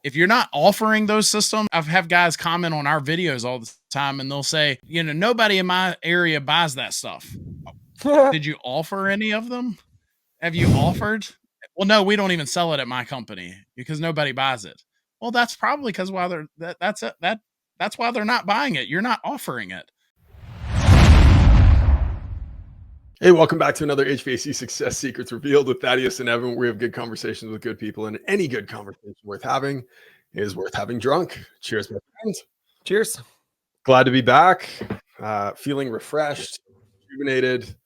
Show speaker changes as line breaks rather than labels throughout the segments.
If you're not offering those systems, I've have guys comment on our videos all the time and they'll say, nobody in my area buys that stuff. Did you offer any of them? Have you offered? Well, no, we don't even sell it at my company because nobody buys it. Well, that's probably because that's why they're not buying it. You're not offering it.
Hey, welcome back to another HVAC Success Secrets Revealed with Thaddeus and Evan. We have good conversations with good people, and any good conversation worth having is worth having drunk. Cheers, my friends.
Cheers.
Glad to be back. Feeling refreshed, rejuvenated,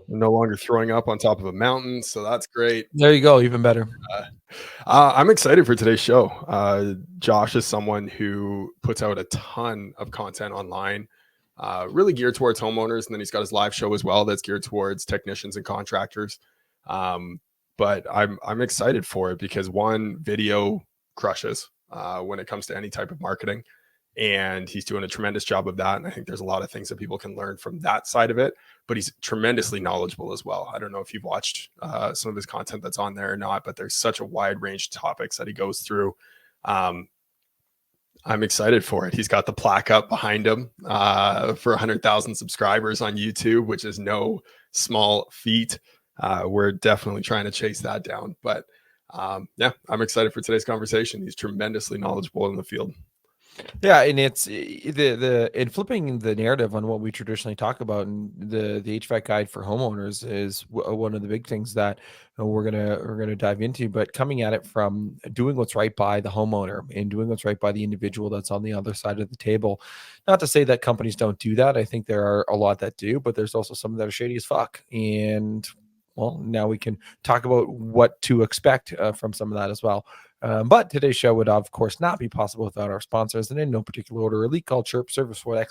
no longer throwing up on top of a mountain. So that's great.
There you go. Even better.
I'm excited for today's show. Josh is someone who puts out a ton of content online. Really geared towards homeowners, and then he's got his live show as well that's geared towards technicians and contractors. But I'm excited for it because one, video crushes when it comes to any type of marketing, and he's doing a tremendous job of that. And I think there's a lot of things that people can learn from that side of it. But he's tremendously knowledgeable as well. I don't know if you've watched some of his content that's on there or not, but there's such a wide range of topics that he goes through. I'm excited for it. He's got the plaque up behind him for 100,000 subscribers on YouTube, which is no small feat. We're definitely trying to chase that down. But yeah, I'm excited for today's conversation. He's tremendously knowledgeable in the field.
Yeah, and it's in flipping the narrative on what we traditionally talk about, and the HVAC guide for homeowners is one of the big things that we're gonna dive into. But coming at it from doing what's right by the homeowner and doing what's right by the individual that's on the other side of the table. Not to say that companies don't do that. I think there are a lot that do, but there's also some that are shady as fuck. And well, now we can talk about what to expect from some of that as well. But today's show would, of course, not be possible without our sponsors, and in no particular order: Elite Call, Chirp, Service World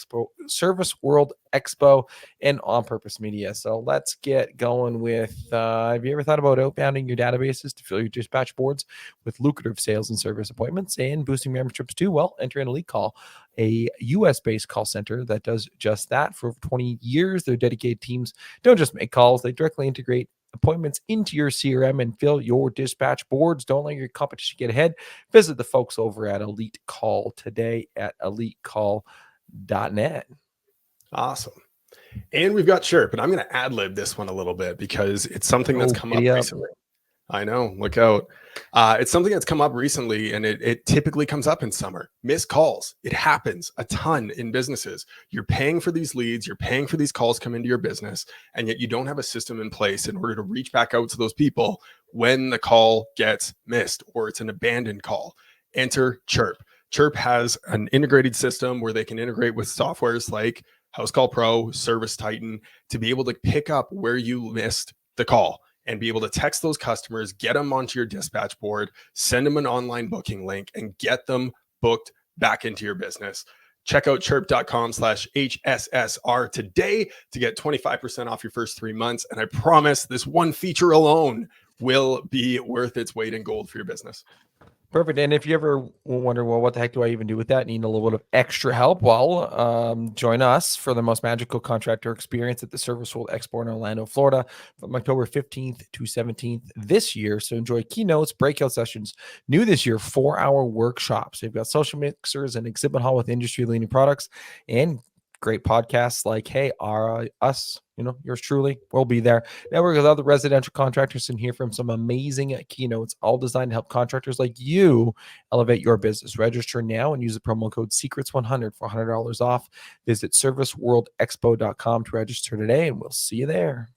Expo, and On Purpose Media. So let's get going with, have you ever thought about outbounding your databases to fill your dispatch boards with lucrative sales and service appointments and boosting memberships too? Well, enter an Elite Call, a US-based call center that does just that. For over 20 years, their dedicated teams don't just make calls, they directly integrate appointments into your CRM and fill your dispatch boards. Don't let your competition get ahead. Visit the folks over at Elite Call today at elitecall.net.
Awesome. And we've got Chirp, and I'm going to ad-lib this one a little bit because it's something that's come up recently. I know, look out. It's something that's come up recently, and it typically comes up in summer. Missed calls. It happens a ton in businesses. You're paying for these leads. You're paying for these calls come into your business, and yet you don't have a system in place in order to reach back out to those people when the call gets missed or it's an abandoned call. Enter Chirp. Chirp has an integrated system where they can integrate with softwares like House Call Pro, Service Titan, to be able to pick up where you missed the call and be able to text those customers, get them onto your dispatch board, send them an online booking link, and get them booked back into your business. Check out chirp.com/HSSR today to get 25% off your first 3 months. And I promise this one feature alone will be worth its weight in gold for your business.
Perfect. And if you ever wonder, well, what the heck do I even do with that? Need a little bit of extra help? Well, join us for the most magical contractor experience at the Service World Expo in Orlando, Florida, from October 15th to 17th this year. So enjoy keynotes, breakout sessions, new this year, 4-hour workshops. They've got social mixers and exhibit hall with industry-leading products and great podcasts like, hey, us, yours truly will be there. Network with other residential contractors and hear from some amazing keynotes, all designed to help contractors like you elevate your business. Register now and use the promo code SECRETS100 for $100 off. Visit serviceworldexpo.com to register today, and we'll see you there.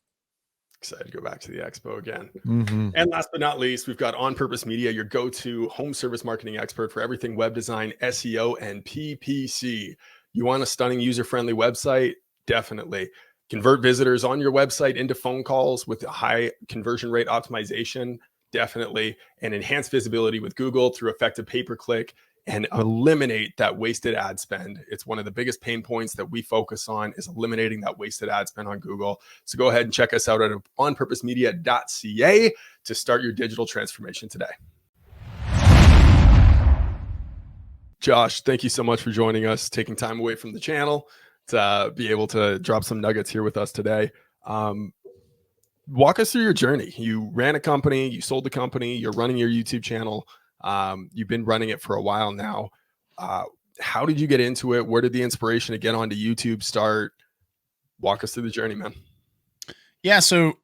Excited to go back to the expo again.
Mm-hmm.
And last but not least, we've got On Purpose Media, your go-to home service marketing expert for everything web design, SEO, and PPC. You want a stunning user-friendly website? Definitely. Convert visitors on your website into phone calls with a high conversion rate optimization? Definitely. And enhance visibility with Google through effective pay-per-click and eliminate that wasted ad spend. It's one of the biggest pain points that we focus on is eliminating that wasted ad spend on Google. So go ahead and check us out at onpurposemedia.ca to start your digital transformation today. Josh, thank you so much for joining us, taking time away from the channel to be able to drop some nuggets here with us today. Walk us through your journey. You ran a company, you sold the company, you're running your YouTube channel. You've been running it for a while now. How did you get into it? Where did the inspiration to get onto YouTube start? Walk us through the journey, man.
Yeah, so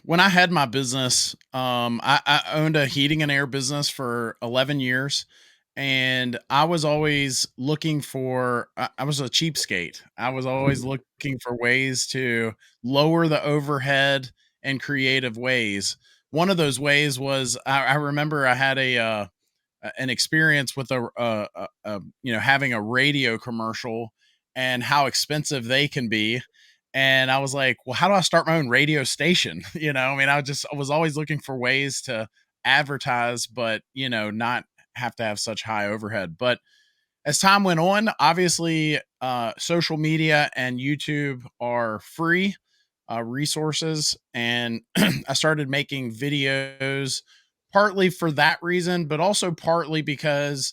when I had my business, I owned a heating and air business for 11 years, and I was always looking for. I was a cheapskate. I was always looking for ways to lower the overhead in creative ways. One of those ways was I remember I had an experience with having a radio commercial and how expensive they can be. And I was like, well, how do I start my own radio station? I mean, I was always looking for ways to advertise, but, not have to have such high overhead. But as time went on, obviously, social media and YouTube are free resources. And I started making videos partly for that reason, but also partly because,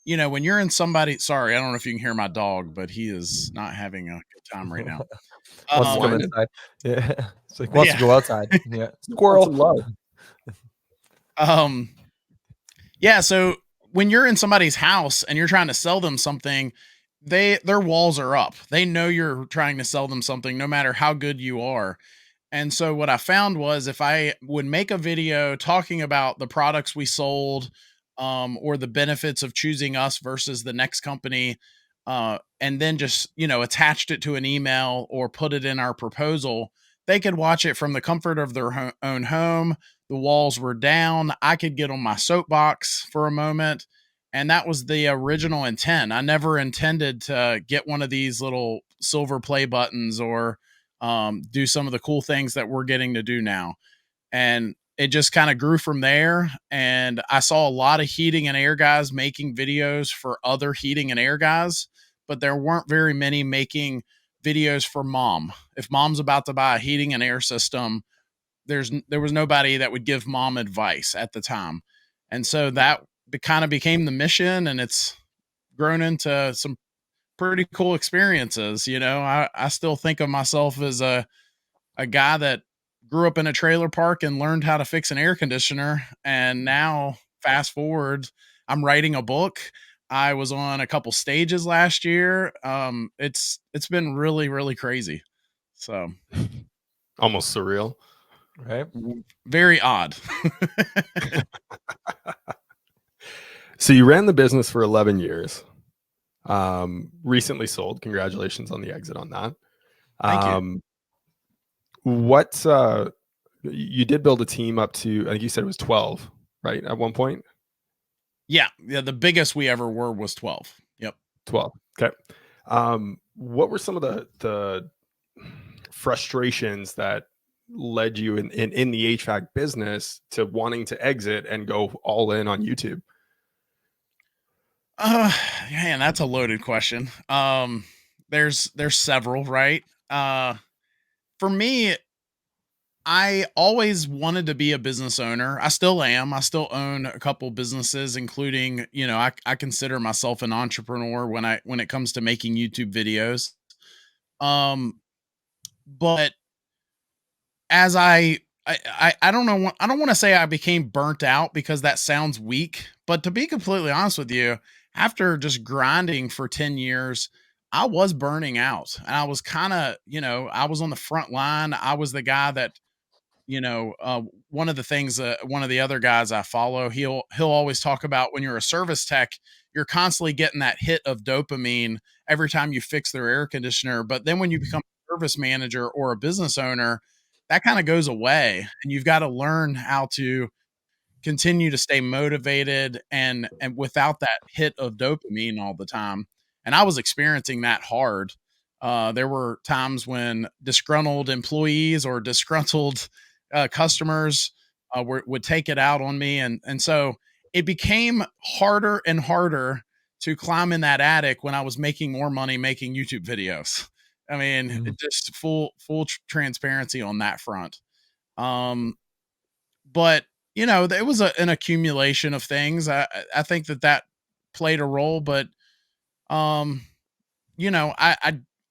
when you're in sorry, I don't know if you can hear my dog, but he is not having a good time right now.
Wants to come inside. Yeah. It's like wants to go outside. Yeah. Squirrel.
Yeah. So when you're in somebody's house and you're trying to sell them something, their walls are up. They know you're trying to sell them something no matter how good you are. And so what I found was if I would make a video talking about the products we sold, or the benefits of choosing us versus the next company, and then just, attached it to an email or put it in our proposal, they could watch it from the comfort of their own home. The walls were down. I could get on my soapbox for a moment. And that was the original intent. I never intended to get one of these little silver play buttons or do some of the cool things that we're getting to do now. And it just kind of grew from there. And I saw a lot of heating and air guys making videos for other heating and air guys, but there weren't very many making videos for mom. If mom's about to buy a heating and air system, there was nobody that would give mom advice at the time. And so that kind of became the mission, and it's grown into some pretty cool experiences. I still think of myself as a guy that grew up in a trailer park and learned how to fix an air conditioner. And now fast forward, I'm writing a book. I was on a couple stages last year. It's been really, really crazy. So
almost surreal,
right?
Very odd.
So you ran the business for 11 years. Recently sold. Congratulations on the exit on that.
Thank you.
What you did build a team up to, I think you said it was 12, right? At one point?
Yeah. The biggest we ever were was 12. Yep.
12. Okay. What were some of the frustrations that led you in the HVAC business to wanting to exit and go all in on YouTube?
Man, that's a loaded question. There's several, right? For me, I always wanted to be a business owner. I still am. I still own a couple businesses, including, I consider myself an entrepreneur when it comes to making YouTube videos. But as I don't know, I don't want to say I became burnt out because that sounds weak, but to be completely honest with you, after just grinding for 10 years, I was burning out, and I was kind of, I was on the front line. I was the guy that, one of the things, one of the other guys I follow, he'll always talk about when you're a service tech, you're constantly getting that hit of dopamine every time you fix their air conditioner. But then when you become a service manager or a business owner, that kind of goes away, and you've got to learn how to continue to stay motivated and without that hit of dopamine all the time. And I was experiencing that hard. There were times when disgruntled employees or disgruntled customers would take it out on me, and so it became harder and harder to climb in that attic when I was making more money making YouTube videos. I mean, just full transparency on that front. But it was an accumulation of things. I think that played a role, but I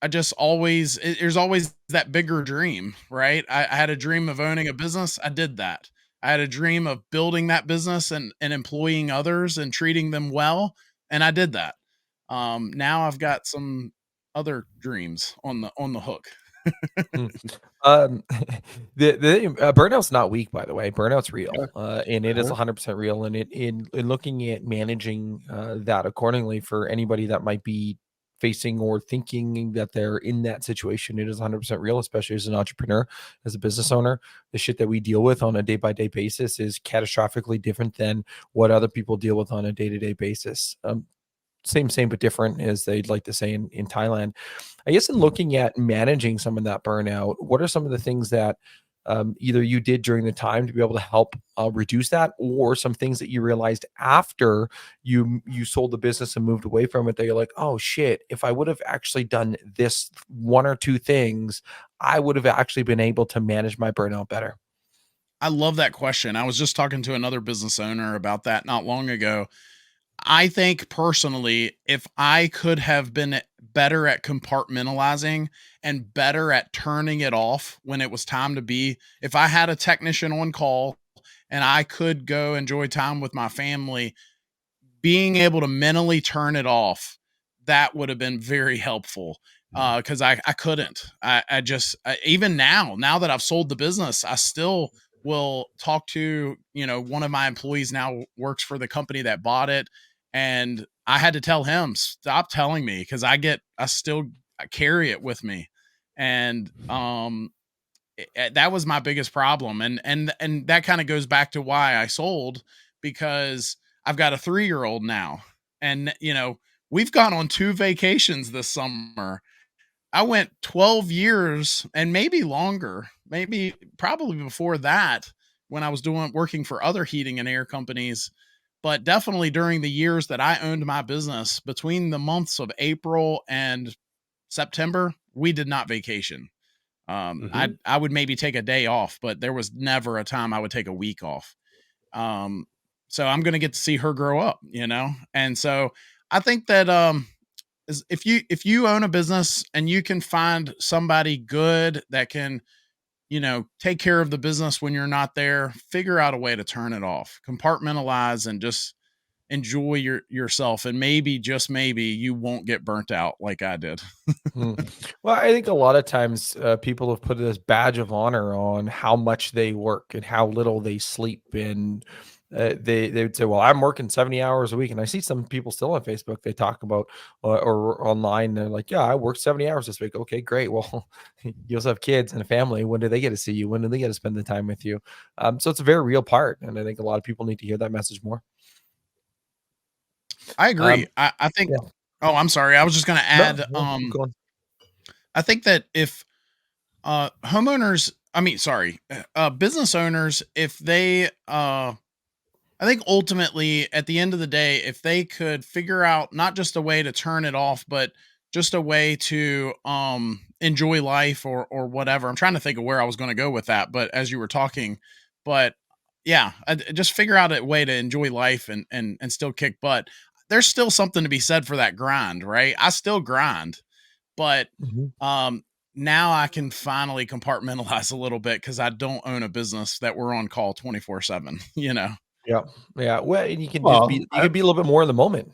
just always there's always that bigger dream, right? I had a dream of owning a business. I did that. I had a dream of building that business and employing others and treating them well. And I did that. Now I've got some other dreams on the hook.
Um, the burnout's not weak, by the way. Burnout's real, and it is
Uh-huh.
100% real. And in looking at managing that accordingly for anybody that might be facing or thinking that they're in that situation, it is 100% real, especially as an entrepreneur, as a business owner. The shit that we deal with on a day-by-day basis is catastrophically different than what other people deal with on a day-to-day basis. Same but different, as they'd like to say in Thailand. I guess in looking at managing some of that burnout, what are some of the things that either you did during the time to be able to help reduce that, or some things that you realized after you sold the business and moved away from it that you're like, oh shit, if I would have actually done this one or two things, I would have actually been able to manage my burnout better?
I love that question. I was just talking to another business owner about that not long ago. I think personally, if I could have been better at compartmentalizing and better at turning it off when it was time to be, if I had a technician on call and I could go enjoy time with my family, being able to mentally turn it off, that would have been very helpful. Cause I couldn't, I just, even now that I've sold the business, I still will talk to, one of my employees now works for the company that bought it. And I had to tell him, stop telling me. Cause I still carry it with me. And, that was my biggest problem. And that kind of goes back to why I sold, because I've got a 3-year-old now. And, we've gone on 2 vacations this summer. I went 12 years and maybe longer, maybe probably before that, when I was working for other heating and air companies. But definitely during the years that I owned my business, between the months of April and September, we did not vacation.
Mm-hmm.
I would maybe take a day off, but there was never a time I would take a week off. Um, so I'm going to get to see her grow up, And so I think that if you own a business and you can find somebody good that can, take care of the business when you're not there, figure out a way to turn it off, compartmentalize, and just enjoy yourself. And maybe, just maybe, you won't get burnt out like I did.
Well, I think a lot of times people have put this badge of honor on how much they work and how little they sleep, and they would say, "Well, I'm working 70 hours a week." And I see some people still on Facebook, they talk about or online, they're like, "Yeah, I worked 70 hours this week." Okay, great. Well, you also have kids and a family. When do they get to see you? When do they get to spend the time with you? So it's a very real part, and I think a lot of people need to hear that message more.
I agree. I think,
Yeah.
oh, I'm sorry. I was just going to add,
No, keep going.
I think that if homeowners, I mean, sorry, business owners, if they, I think ultimately at the end of the day, if they could figure out not just a way to turn it off, but just a way to enjoy life or whatever. I'm trying to think of where I was going to go with that, but as you were talking, but yeah, just figure out a way to enjoy life and still kick butt. There's still something to be said for that grind, right? I still grind, but
Mhm.
um now I can finally compartmentalize a little bit because I don't own a business that we're on call 24/7,
Yeah. Yeah. Well, and you can just
Well,
be, you can be a little bit more in the moment.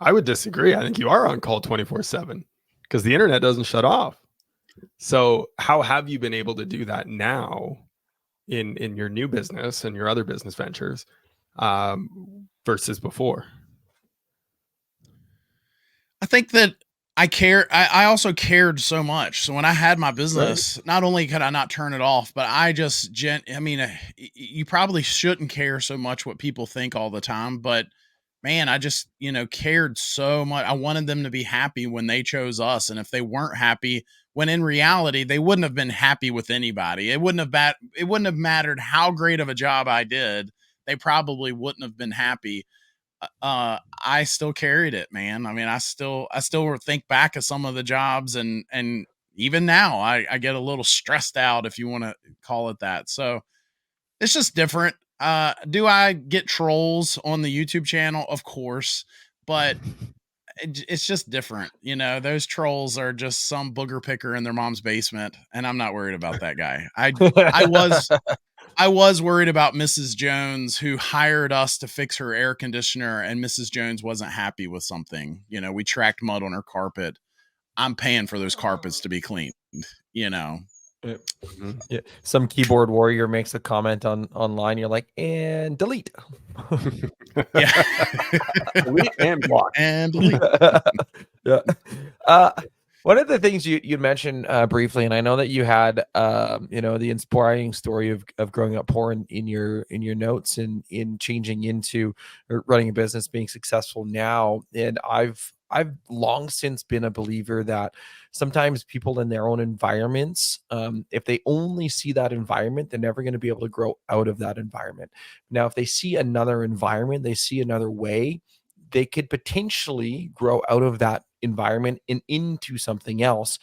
I would disagree. I think you are on call 24/7 because the internet doesn't shut off. So how have you been able to do that now in your new business and your other business ventures versus before?
I think that I also cared so much. So when I had my
Right.
business, not only could I not turn it off, but I just I mean, you probably shouldn't care so much what people think all the time, but man, I just, cared so much. I wanted them to be happy when they chose us, and if they weren't happy, when in reality they wouldn't have been happy with anybody. It wouldn't have mattered how great of a job I did. They probably wouldn't have been happy. I still carried it, man. I mean, I still think back of some of the jobs, and even now I get a little stressed out, if you want to call it that. So it's just different. Do I get trolls on the YouTube channel? Of course, but it's just different. Those trolls are just some booger picker in their mom's basement, and I'm not worried about that guy. I was I was worried about Mrs. Jones, who hired us to fix her air conditioner, and Mrs. Jones wasn't happy with something. We tracked mud on her carpet. I'm paying for those carpets to be cleaned,
Yeah. Yeah. Some keyboard warrior makes a comment online. You're like, and delete.
Yeah.
Delete and block.
And delete.
Yeah. One of the things you mentioned briefly, and I know that you had the inspiring story of growing up poor in your notes and in changing into running a business, being successful now. And I've long since been a believer that sometimes people in their own environments, if they only see that environment, they're never going to be able to grow out of that environment. Now, if they see another environment, they see another way, they could potentially grow out of that environment and into something else.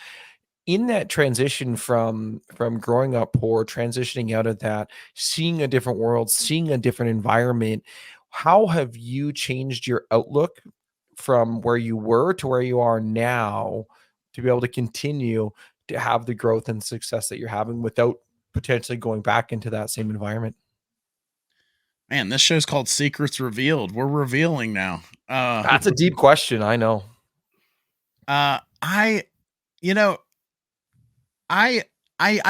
In that transition from growing up poor, transitioning out of that, seeing a different world, seeing a different environment, how have you changed your outlook from where you were to where you are now to be able to continue to have the growth and success that you're having without potentially going back into that same environment?
Man, this show's called Secrets Revealed. We're revealing now.
That's a deep question. I know.
I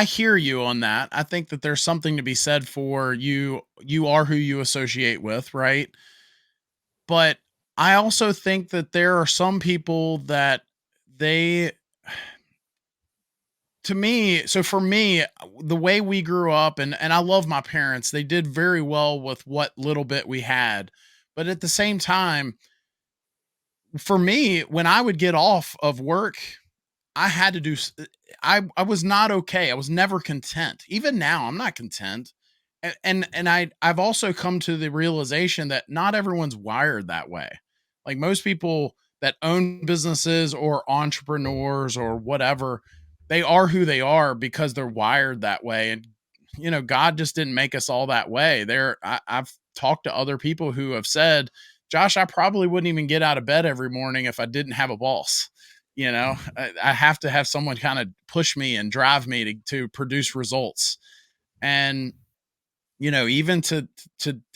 hear you on that. I think that there's something to be said for you are who you associate with, right? But I also think that there are some people that they to me, so for me, the way we grew up, and I love my parents, they did very well with what little bit we had. But at the same time, for me, when I would get off of work, I had to do I was not okay. I was never content. Even now, I'm not content. And I've also come to the realization that not everyone's wired that way. Like most people that own businesses or entrepreneurs or whatever, they are who they are because they're wired that way. And God just didn't make us all that way. I've talked to other people who have said, Josh, I probably wouldn't even get out of bed every morning if I didn't have a boss. I have to have someone kind of push me and drive me to produce results. And even to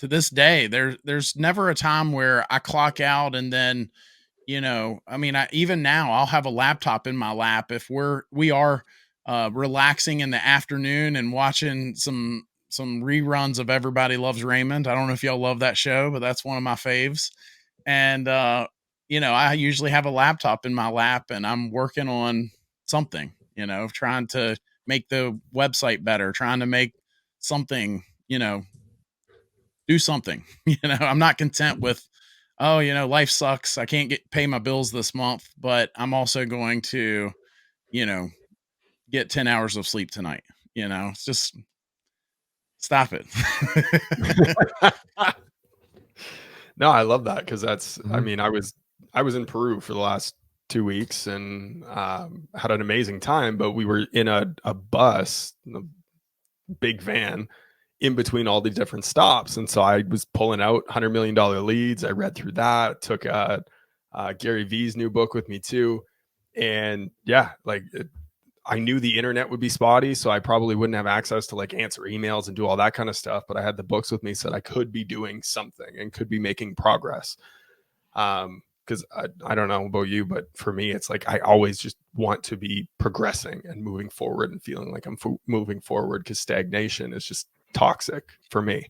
this day, there's never a time where I clock out and then even now I'll have a laptop in my lap if we are relaxing in the afternoon and watching some reruns of Everybody Loves Raymond. I don't know if y'all love that show, but that's one of my faves. And I usually have a laptop in my lap and I'm working on something, trying to make the website better, trying to make something, do something. I'm not content with, life sucks. I can't pay my bills this month, but I'm also going to, get 10 hours of sleep tonight. It's just stop it.
No, I love that because that's, I mean, I was in Peru for the last 2 weeks and had an amazing time, but we were in a bus, a big van in between all the different stops. And so I was pulling out $100 million leads. I read through that, took Gary Vee's new book with me too. And yeah, I knew the internet would be spotty, so I probably wouldn't have access to answer emails and do all that kind of stuff. But I had the books with me so that I could be doing something and could be making progress. Because I don't know about you, but for me, it's I always just want to be progressing and moving forward and feeling like I'm moving forward because stagnation is just toxic for me.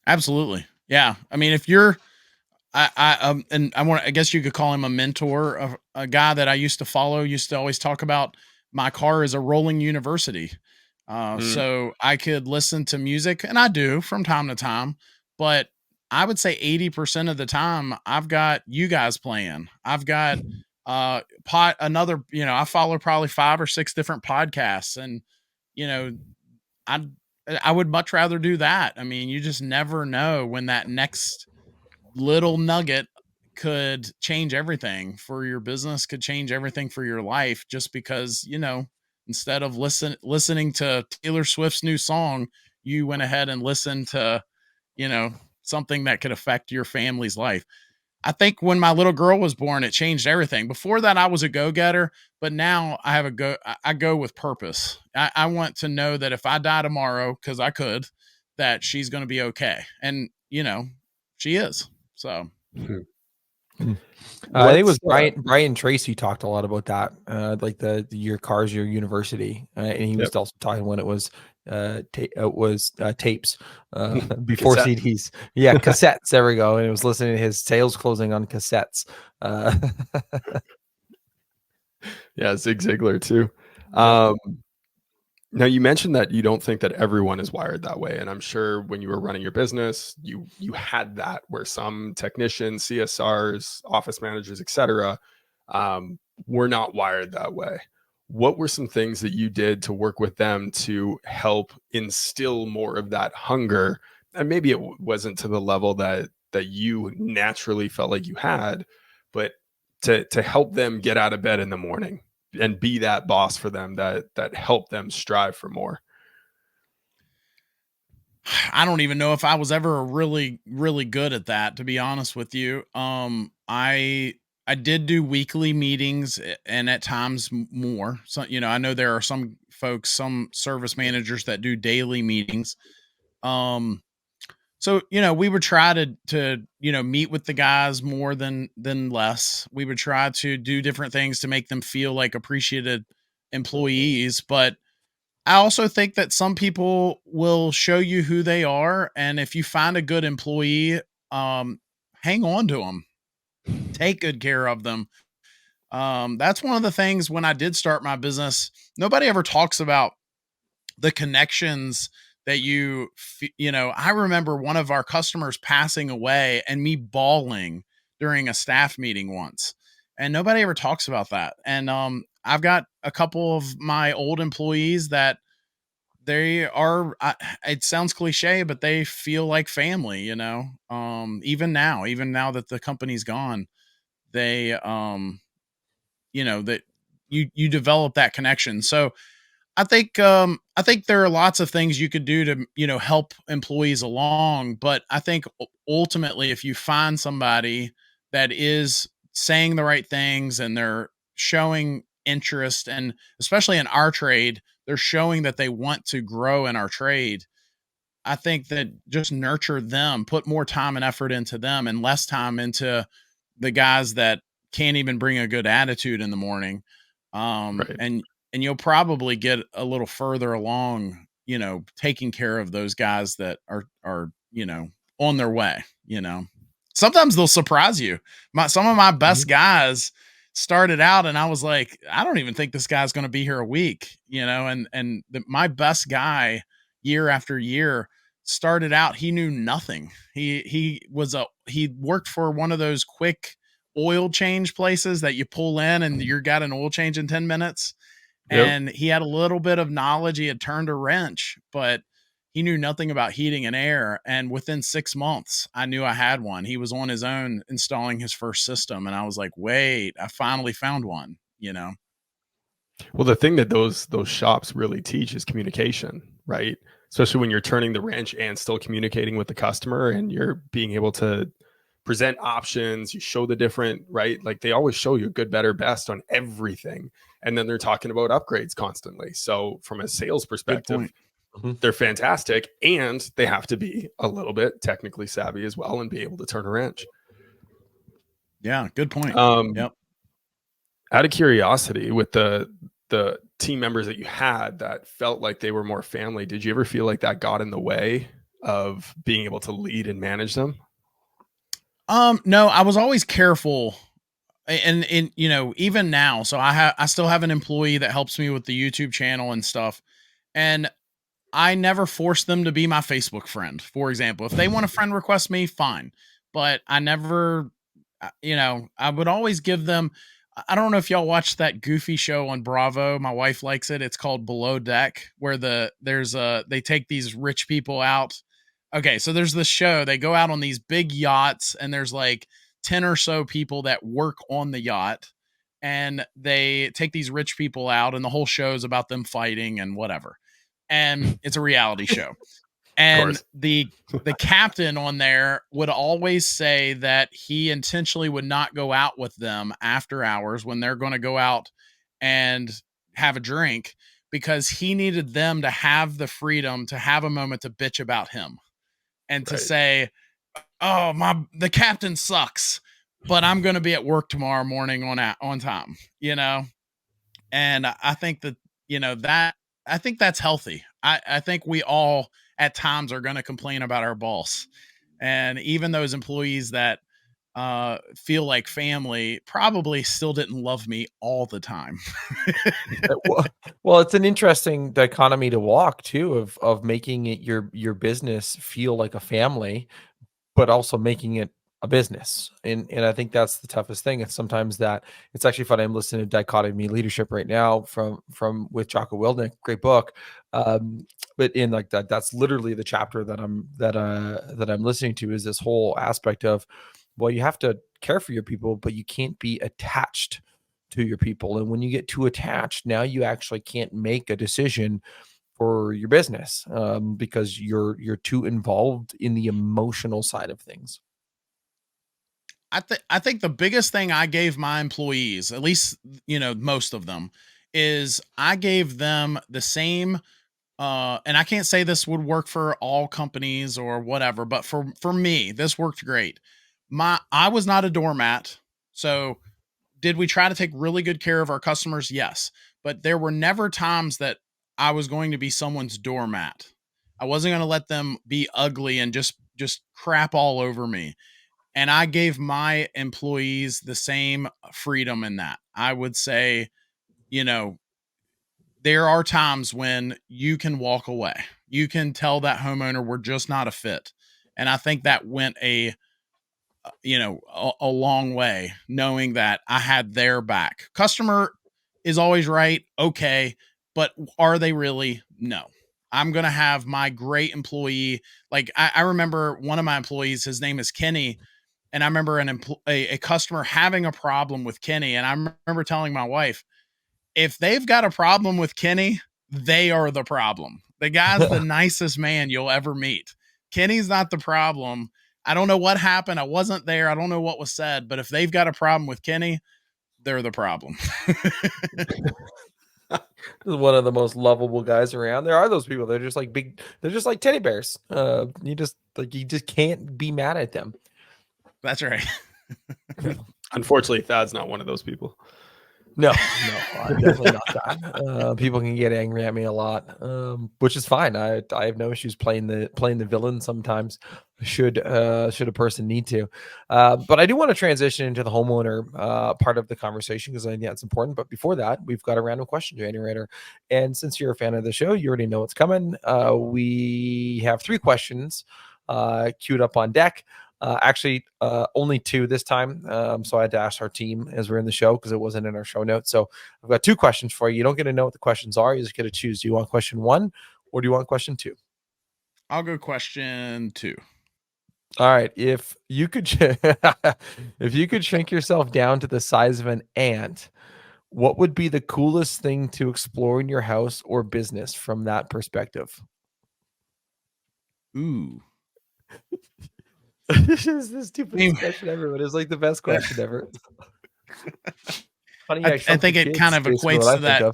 Absolutely. Yeah. I mean, if you're, I guess you could call him a mentor, a guy that I used to follow, used to always talk about my car is a rolling university. So I could listen to music, and I do from time to time, but I would say 80% of the time I've got you guys playing. I've got I follow probably 5 or 6 different podcasts, and I would much rather do that. I mean, you just never know when that next little nugget could change everything for your business, could change everything for your life, just because, instead of listening to Taylor Swift's new song, you went ahead and listened to, something that could affect your family's life. I think when my little girl was born, it changed everything. Before that, I was a go-getter, but now I go with purpose. I want to know that if I die tomorrow, because I could, that she's going to be okay. And, she is. So.
I think it was Brian Tracy talked a lot about that, like your car's your university, and he was also talking when it was tapes before
Cassette.
CDs. Yeah, cassettes. There we go. And it was listening to his sales closing on cassettes.
Yeah, Zig Ziglar too. Now you mentioned that you don't think that everyone is wired that way, and I'm sure when you were running your business, you had that where some technicians, CSRs, office managers, etc., were not wired that way. What were some things that you did to work with them to help instill more of that hunger? And maybe it wasn't to the level that you naturally felt like you had, but to help them get out of bed in the morning and be that boss for them that helped them strive for more.
I don't even know if I was ever really, really good at that, to be honest with you. I did do weekly meetings and at times more. So, I know there are some folks, some service managers that do daily meetings. So, we would try to meet with the guys more than less. We would try to do different things to make them feel like appreciated employees. But I also think that some people will show you who they are. And if you find a good employee, hang on to them, take good care of them. That's one of the things when I did start my business, nobody ever talks about the connections that I remember one of our customers passing away and me bawling during a staff meeting once, and nobody ever talks about that. And I've got a couple of my old employees that they are, it sounds cliche, but they feel like family, even now that the company's gone, they, that you develop that connection. So I think there are lots of things you could do to, help employees along, but I think ultimately if you find somebody that is saying the right things and they're showing interest, and especially in our trade, they're showing that they want to grow in our trade. I think that just nurture them, put more time and effort into them and less time into the guys that can't even bring a good attitude in the morning.
Right.
And you'll probably get a little further along, taking care of those guys that are, on their way. Sometimes they'll surprise you. Some of my best guys started out and I was like, I don't even think this guy's going to be here a week, and my best guy year after year started out, he knew nothing. He worked for one of those quick oil change places that you pull in and you got an oil change in 10 minutes.
Yep.
And he had a little bit of knowledge. He had turned a wrench, but he knew nothing about heating and air. And within 6 months, I knew I had one. He was on his own installing his first system. And I was like, wait, I finally found one,
Well, the thing that those shops really teach is communication, right? Especially when you're turning the wrench and still communicating with the customer and you're being able to present options, you show the different, right? Like they always show you good, better, best on everything. And then they're talking about upgrades constantly. So from a sales perspective, they're fantastic, and they have to be a little bit technically savvy as well and be able to turn a wrench.
Yeah, good point. Yep.
Out of curiosity, with the team members that you had that felt like they were more family, did you ever feel like that got in the way of being able to lead and manage them?
No, I was always careful. And even now, so I still have an employee that helps me with the YouTube channel and stuff. And I never force them to be my Facebook friend. For example, if they want to friend request me, fine. But I never, I would always give them, I don't know if y'all watched that goofy show on Bravo. My wife likes it. It's called Below Deck, where they take these rich people out. Okay. So there's this show, they go out on these big yachts and there's like 10 or so people that work on the yacht, and they take these rich people out and the whole show is about them fighting and whatever. And it's a reality show. And the captain on there would always say that he intentionally would not go out with them after hours when they're going to go out and have a drink, because he needed them to have the freedom to have a moment to bitch about him and to say, oh, the captain sucks, but I'm going to be at work tomorrow morning on time, you know? And I think that, I think that's healthy. I think we all at times are going to complain about our boss. And even those employees that feel like family probably still didn't love me all the time.
Well, it's an interesting dichotomy to walk too, of making it your business feel like a family, but also making it a business. And I think that's the toughest thing. It's sometimes that it's actually fun. I'm listening to Dichotomy Leadership right now from with Jocko Willink, great book. But in like that's literally the chapter that I'm listening to, is this whole aspect of, well, you have to care for your people, but you can't be attached to your people. And when you get too attached, now you actually can't make a decision for your business, because you're too involved in the emotional side of things.
I think the biggest thing I gave my employees, at least, most of them, is I gave them the same, and I can't say this would work for all companies or whatever, but for me, this worked great. I was not a doormat. So did we try to take really good care of our customers? Yes. But there were never times that I was going to be someone's doormat. I wasn't going to let them be ugly and just crap all over me. And I gave my employees the same freedom in that. I would say, there are times when you can walk away. You can tell that homeowner we're just not a fit. And I think that went a long way, knowing that I had their back. Customer is always right. Okay. But are they really? No. I'm going to have my great employee. Like I remember one of my employees, his name is Kenny. And I remember a customer having a problem with Kenny. And I remember telling my wife, if they've got a problem with Kenny, they are the problem. The guy's the nicest man you'll ever meet. Kenny's not the problem. I don't know what happened. I wasn't there. I don't know what was said, but if they've got a problem with Kenny, they're the problem.
One of the most lovable guys around. There are those people. They're just like they're just like teddy bears. You just can't be mad at them.
That's right.
Unfortunately, Thad's not one of those people.
No, I'm definitely not that. People can get angry at me a lot, which is fine. I have no issues playing the villain sometimes. Should a person need to, but I do want to transition into the homeowner part of the conversation, because I think that's important. But before that, we've got a random question generator, and since you're a fan of the show, you already know what's coming. We have 3 questions queued up on deck. Actually, only 2 this time. So I had to ask our team as we're in the show, because it wasn't in our show notes. So I've got 2 questions for you. You don't get to know what the questions are. You just get to choose. Do you want question 1 or do you want question 2?
I'll go question 2.
All right. If you could, if you could shrink yourself down to the size of an ant, what would be the coolest thing to explore in your house or business from that perspective?
Ooh.
This is the stupidest question ever, but it's like the best question ever. Funny,
I think it kind of equates to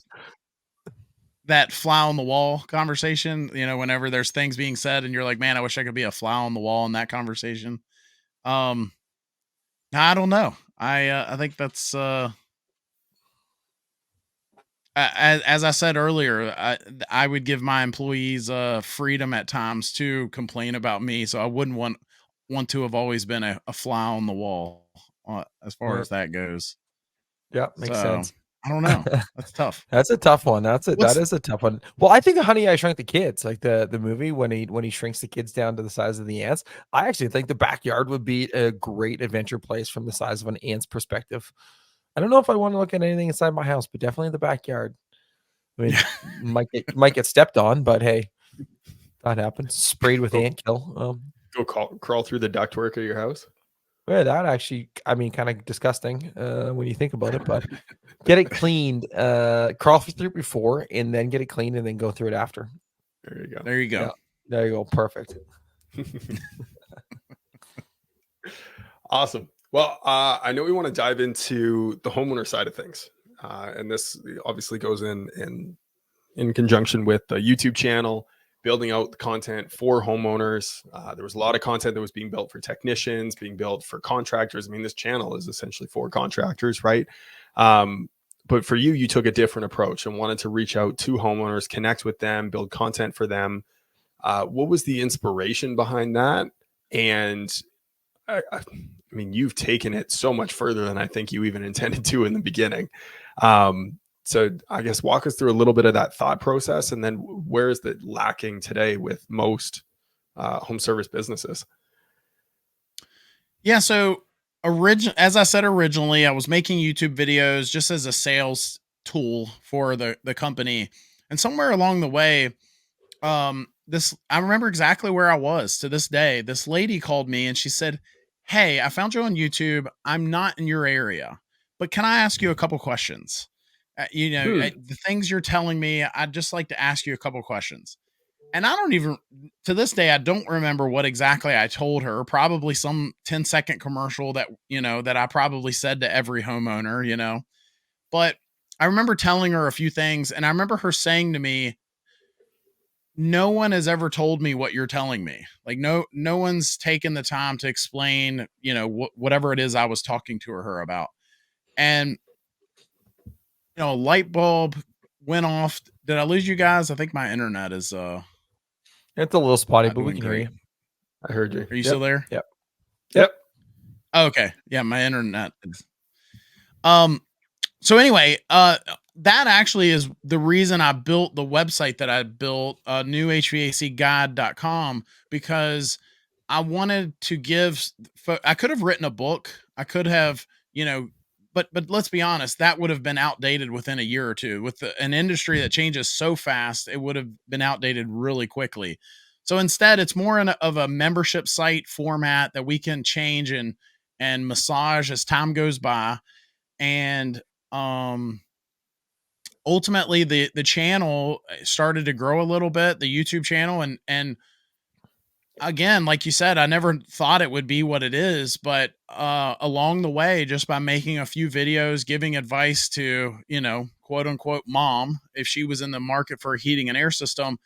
that fly on the wall conversation. Whenever there's things being said and you're like, man, I wish I could be a fly on the wall in that conversation. I don't know. I think that's as I said earlier, I would give my employees freedom at times to complain about me. So I wouldn't want to have always been a fly on the wall as far as that goes.
Yeah, makes sense.
I don't know. That's tough.
That's a tough one. That is a tough one. Well, I think Honey, I Shrunk the Kids, like the movie when he shrinks the kids down to the size of the ants. I actually think the backyard would be a great adventure place from the size of an ant's perspective. I don't know if I want to look at anything inside my house, but definitely the backyard. I mean, might get stepped on, but hey, that happens. Sprayed with ant kill.
Go crawl through the ductwork of your house.
Yeah, that actually, I mean, kind of disgusting when you think about it, but get it cleaned, crawl through it before, and then get it cleaned, and then go through it after.
There you go.
There you go.
There you go. Perfect.
Awesome. Well, I know we want to dive into the homeowner side of things. And this obviously goes in conjunction with the YouTube channel, building out the content for homeowners. There was a lot of content that was being built for technicians, being built for contractors. I mean, this channel is essentially for contractors, right? But for you, you took a different approach and wanted to reach out to homeowners, connect with them, build content for them. What was the inspiration behind that? And I mean, you've taken it so much further than I think you even intended to in the beginning. So I guess walk us through a little bit of that thought process, and then where is it lacking today with most home service businesses?
Yeah. So as I said originally, I was making YouTube videos just as a sales tool for the company. And somewhere along the way, I remember exactly where I was to this day. This lady called me and she said, "Hey, I found you on YouTube. I'm not in your area, but can I ask you a couple questions? The things you're telling me, I'd just like to ask you a couple questions." And I don't even, to this day, I don't remember what exactly I told her. Probably some 10-second commercial that, that I probably said to every homeowner, but I remember telling her a few things, and I remember her saying to me, "No one has ever told me what you're telling me. Like, no one's taken the time to explain, whatever it is I was talking to her about." And, a light bulb went off. Did I lose you guys? I think my internet is,
It's a little spotty, but we
doing
can hear you.
I heard you.
Are you still there?
Yep.
Oh, okay. Yeah, my internet is. So anyway, that actually is the reason I built the website that I built, newhvacguide.com, because I wanted to give. I could have written a book. I could have, but let's be honest, that would have been outdated within a year or two. With an industry that changes so fast, it would have been outdated really quickly. So instead, it's more of a membership site format that we can change and massage as time goes by. And ultimately the channel started to grow a little bit, the YouTube channel, and again, like you said, I never thought it would be what it is, but along the way, just by making a few videos, giving advice to, quote unquote mom, if she was in the market for a heating and air system,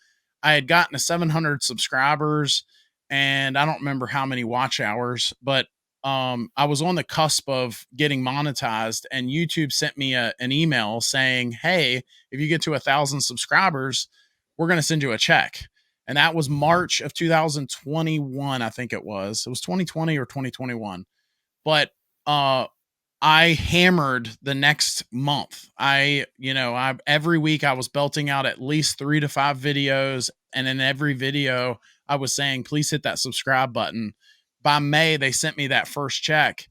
I had gotten to 700 subscribers, and I don't remember how many watch hours, but I was on the cusp of getting monetized, and YouTube sent me an email saying, "Hey, if you get to 1,000 subscribers, we're going to send you a check." And that was March of 2021, I think it was. It was 2020 or 2021. But I hammered the next month. Every week I was belting out at least 3 to 5 videos, and in every video I was saying, "Please hit that subscribe button." By May, they sent me that first check,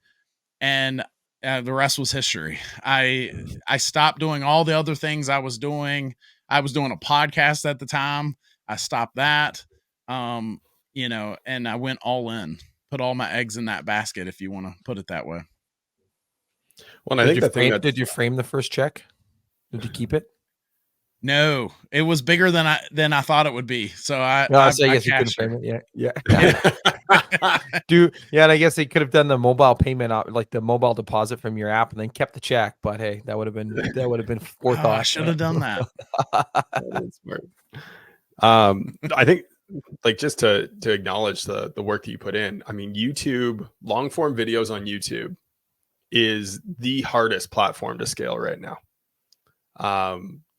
and the rest was history. I stopped doing all the other things I was doing. I was doing a podcast at the time. I stopped that, and I went all in, put all my eggs in that basket, if you want to put it that way.
Well, I think
did you frame the first check? Did you keep it?
No, it was bigger than I thought it would be. So I
guess you couldn't frame it. Yeah. And I guess they could have done the mobile payment, like the mobile deposit from your app, and then kept the check. But hey, that would have been forethought.
I should have done that.
That's smart. I think, like, just to acknowledge the work that you put in. I mean, YouTube, long form videos on YouTube is the hardest platform to scale right now.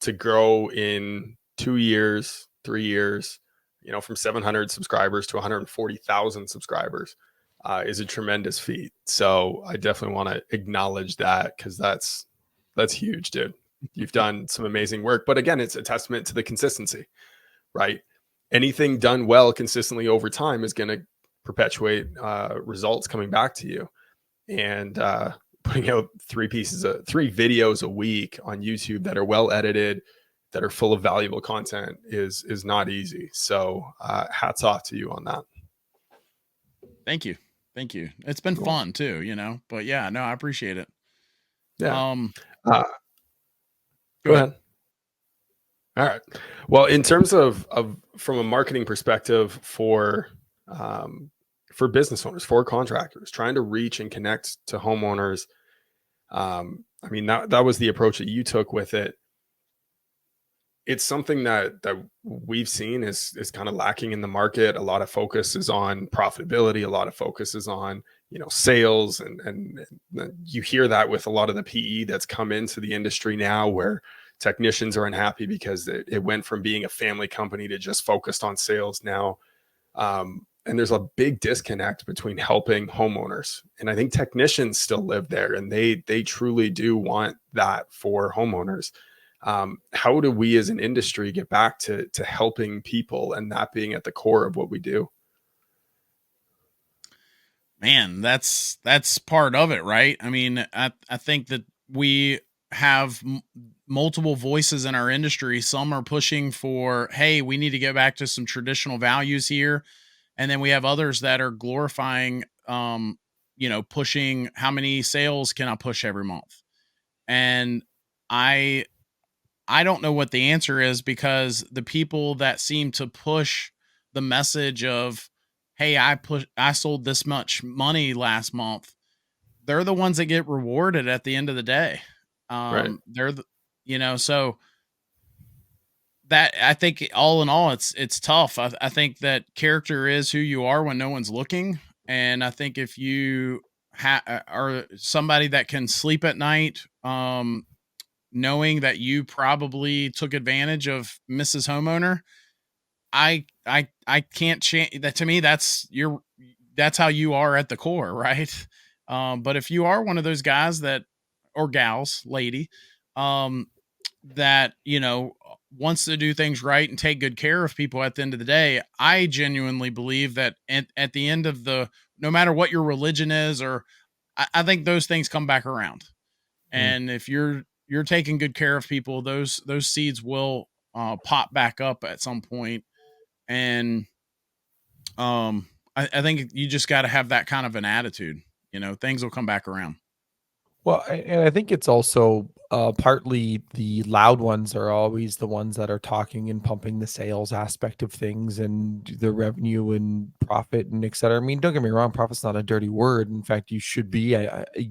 To grow in 2 years, 3 years, from 700 subscribers to 140,000 subscribers is a tremendous feat. So I definitely want to acknowledge that, because that's huge, dude. You've done some amazing work. But again, it's a testament to the consistency, right? Anything done well consistently over time is going to perpetuate results coming back to you. And putting out 3 videos a week on YouTube that are well edited, that are full of valuable content is not easy. So hats off to you on that.
Thank you. It's been fun too, but yeah, no, I appreciate it.
Yeah. Go ahead. All right. Well, in terms of from a marketing perspective for business owners, for contractors, trying to reach and connect to homeowners, I mean, that was the approach that you took with it. It's something that we've seen is kind of lacking in the market. A lot of focus is on profitability. A lot of focus is on, sales. And you hear that with a lot of the PE that's come into the industry now, where technicians are unhappy because it went from being a family company to just focused on sales now. And there's a big disconnect between helping homeowners. And I think technicians still live there, and they truly do want that for homeowners. How do we as an industry get back to helping people and that being at the core of what we do?
Man, that's part of it, right? I mean, I think that we have multiple voices in our industry. Some are pushing for, hey, we need to get back to some traditional values here. And then we have others that are glorifying, pushing how many sales can I push every month? And I don't know what the answer is, because the people that seem to push the message of, hey, I sold this much money last month, they're the ones that get rewarded at the end of the day.
Right.
They're so that, I think, all in all, it's tough. I think that character is who you are when no one's looking. And I think if you are somebody that can sleep at night, knowing that you probably took advantage of Mrs. Homeowner, I can't change that. To me, that's how you are at the core, right? But if you are one of those guys or gals, lady, that, wants to do things right and take good care of people at the end of the day, I genuinely believe that at the end of no matter what your religion is, or I think those things come back around. And if you're taking good care of people, those seeds will pop back up at some point. And I think you just got to have that kind of an attitude. Things will come back around.
Well, and I think it's also partly the loud ones are always the ones that are talking and pumping the sales aspect of things and the revenue and profit and et cetera. I mean, don't get me wrong, profit's not a dirty word. In fact, you should be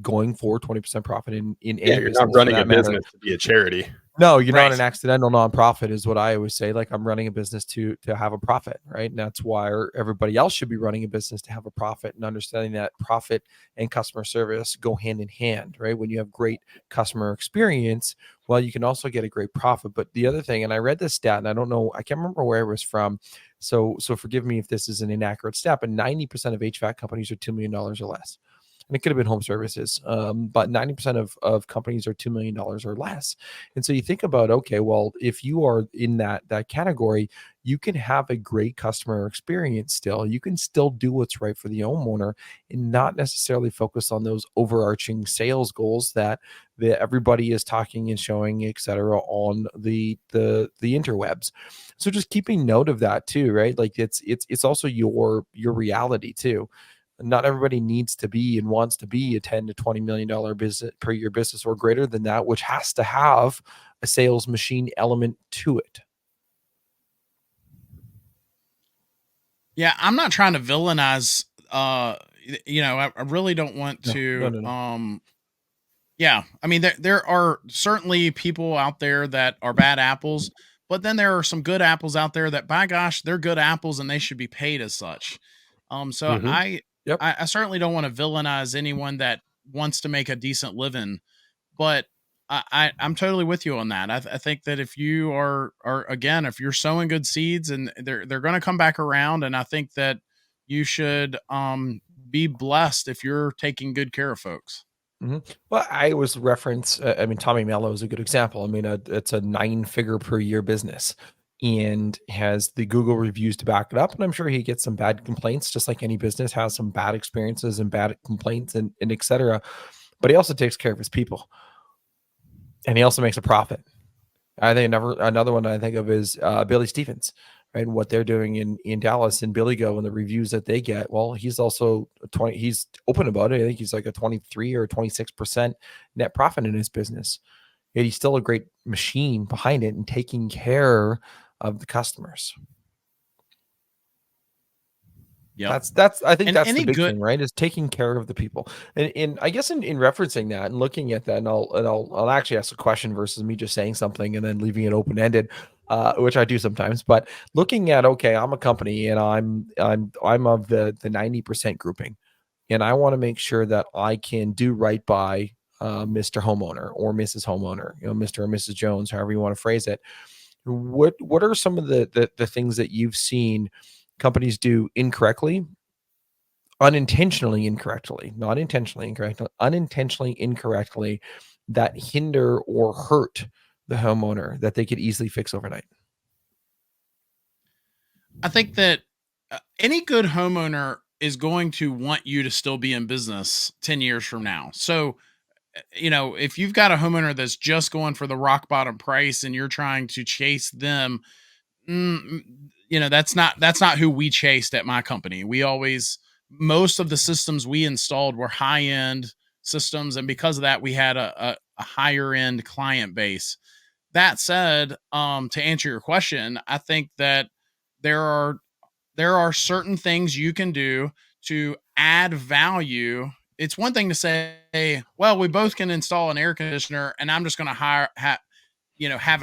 going for 20% profit in any
you're
business.
Not running a business to be a charity.
No, you're not an accidental nonprofit, is what I always say. Like, I'm running a business to have a profit, right? And that's why everybody else should be running a business to have a profit, and understanding that profit and customer service go hand in hand, right? When you have great customer experience, well, you can also get a great profit. But the other thing, and I read this stat, and I don't know, I can't remember where it was from. So forgive me if this is an inaccurate stat, but 90% of HVAC companies are $2 million or less. And it could have been home services, but 90% of companies are $2 million or less. And so you think about, okay, well, if you are in that category, you can have a great customer experience still. You can still do what's right for the homeowner and not necessarily focus on those overarching sales goals that everybody is talking and showing, et cetera, on the interwebs. So just keeping note of that too, right? Like it's also your reality too. Not everybody needs to be and wants to be a $10 to $20 million business per year business or greater than that, which has to have a sales machine element to it.
Yeah, I'm not trying to villainize. I really don't want to.
No.
Yeah, I mean, there are certainly people out there that are bad apples, but then there are some good apples out there that, by gosh, they're good apples and they should be paid as such. So
Yep.
I certainly don't want to villainize anyone that wants to make a decent living, but I'm totally with you on that. I think that if you are again, if you're sowing good seeds, and they're going to come back around, and I think that you should be blessed if you're taking good care of folks.
Mm-hmm. Well, I always reference, I mean, Tommy Mello is a good example. I mean, it's a 9-figure per year business and has the Google reviews to back it up. And I'm sure he gets some bad complaints, just like any business has some bad experiences and bad complaints and et cetera. But he also takes care of his people. And he also makes a profit. I think another one I think of is Billy Stephens, right? And what they're doing in Dallas and Billy Go and the reviews that they get. Well, he's also he's open about it. I think he's like a 23 or 26% net profit in his business. yet he's still a great machine behind it and taking care of the customers.
Yeah,
I think
and
that's
any
the big
good
thing, right? Is taking care of the people. And I guess in referencing that and looking at that, and I'll actually ask a question versus me just saying something and then leaving it open ended, which I do sometimes. But looking at, okay, I'm a company and I'm of the 90% grouping, and I want to make sure that I can do right by Mr. Homeowner or Mrs. Homeowner, Mr. or Mrs. Jones, however you want to phrase it. What are some of the things that you've seen companies do incorrectly, unintentionally incorrectly, not intentionally incorrect, unintentionally incorrectly, that hinder or hurt the homeowner that they could easily fix overnight?
I think that any good homeowner is going to want you to still be in business 10 years from now. So, if you've got a homeowner that's just going for the rock bottom price and you're trying to chase them, that's not who we chased at my company. Most of the systems we installed were high end systems, and because of that, we had a higher end client base. That said, to answer your question, I think that there are certain things you can do to add value. It's one thing to say, well, we both can install an air conditioner and I'm just going to have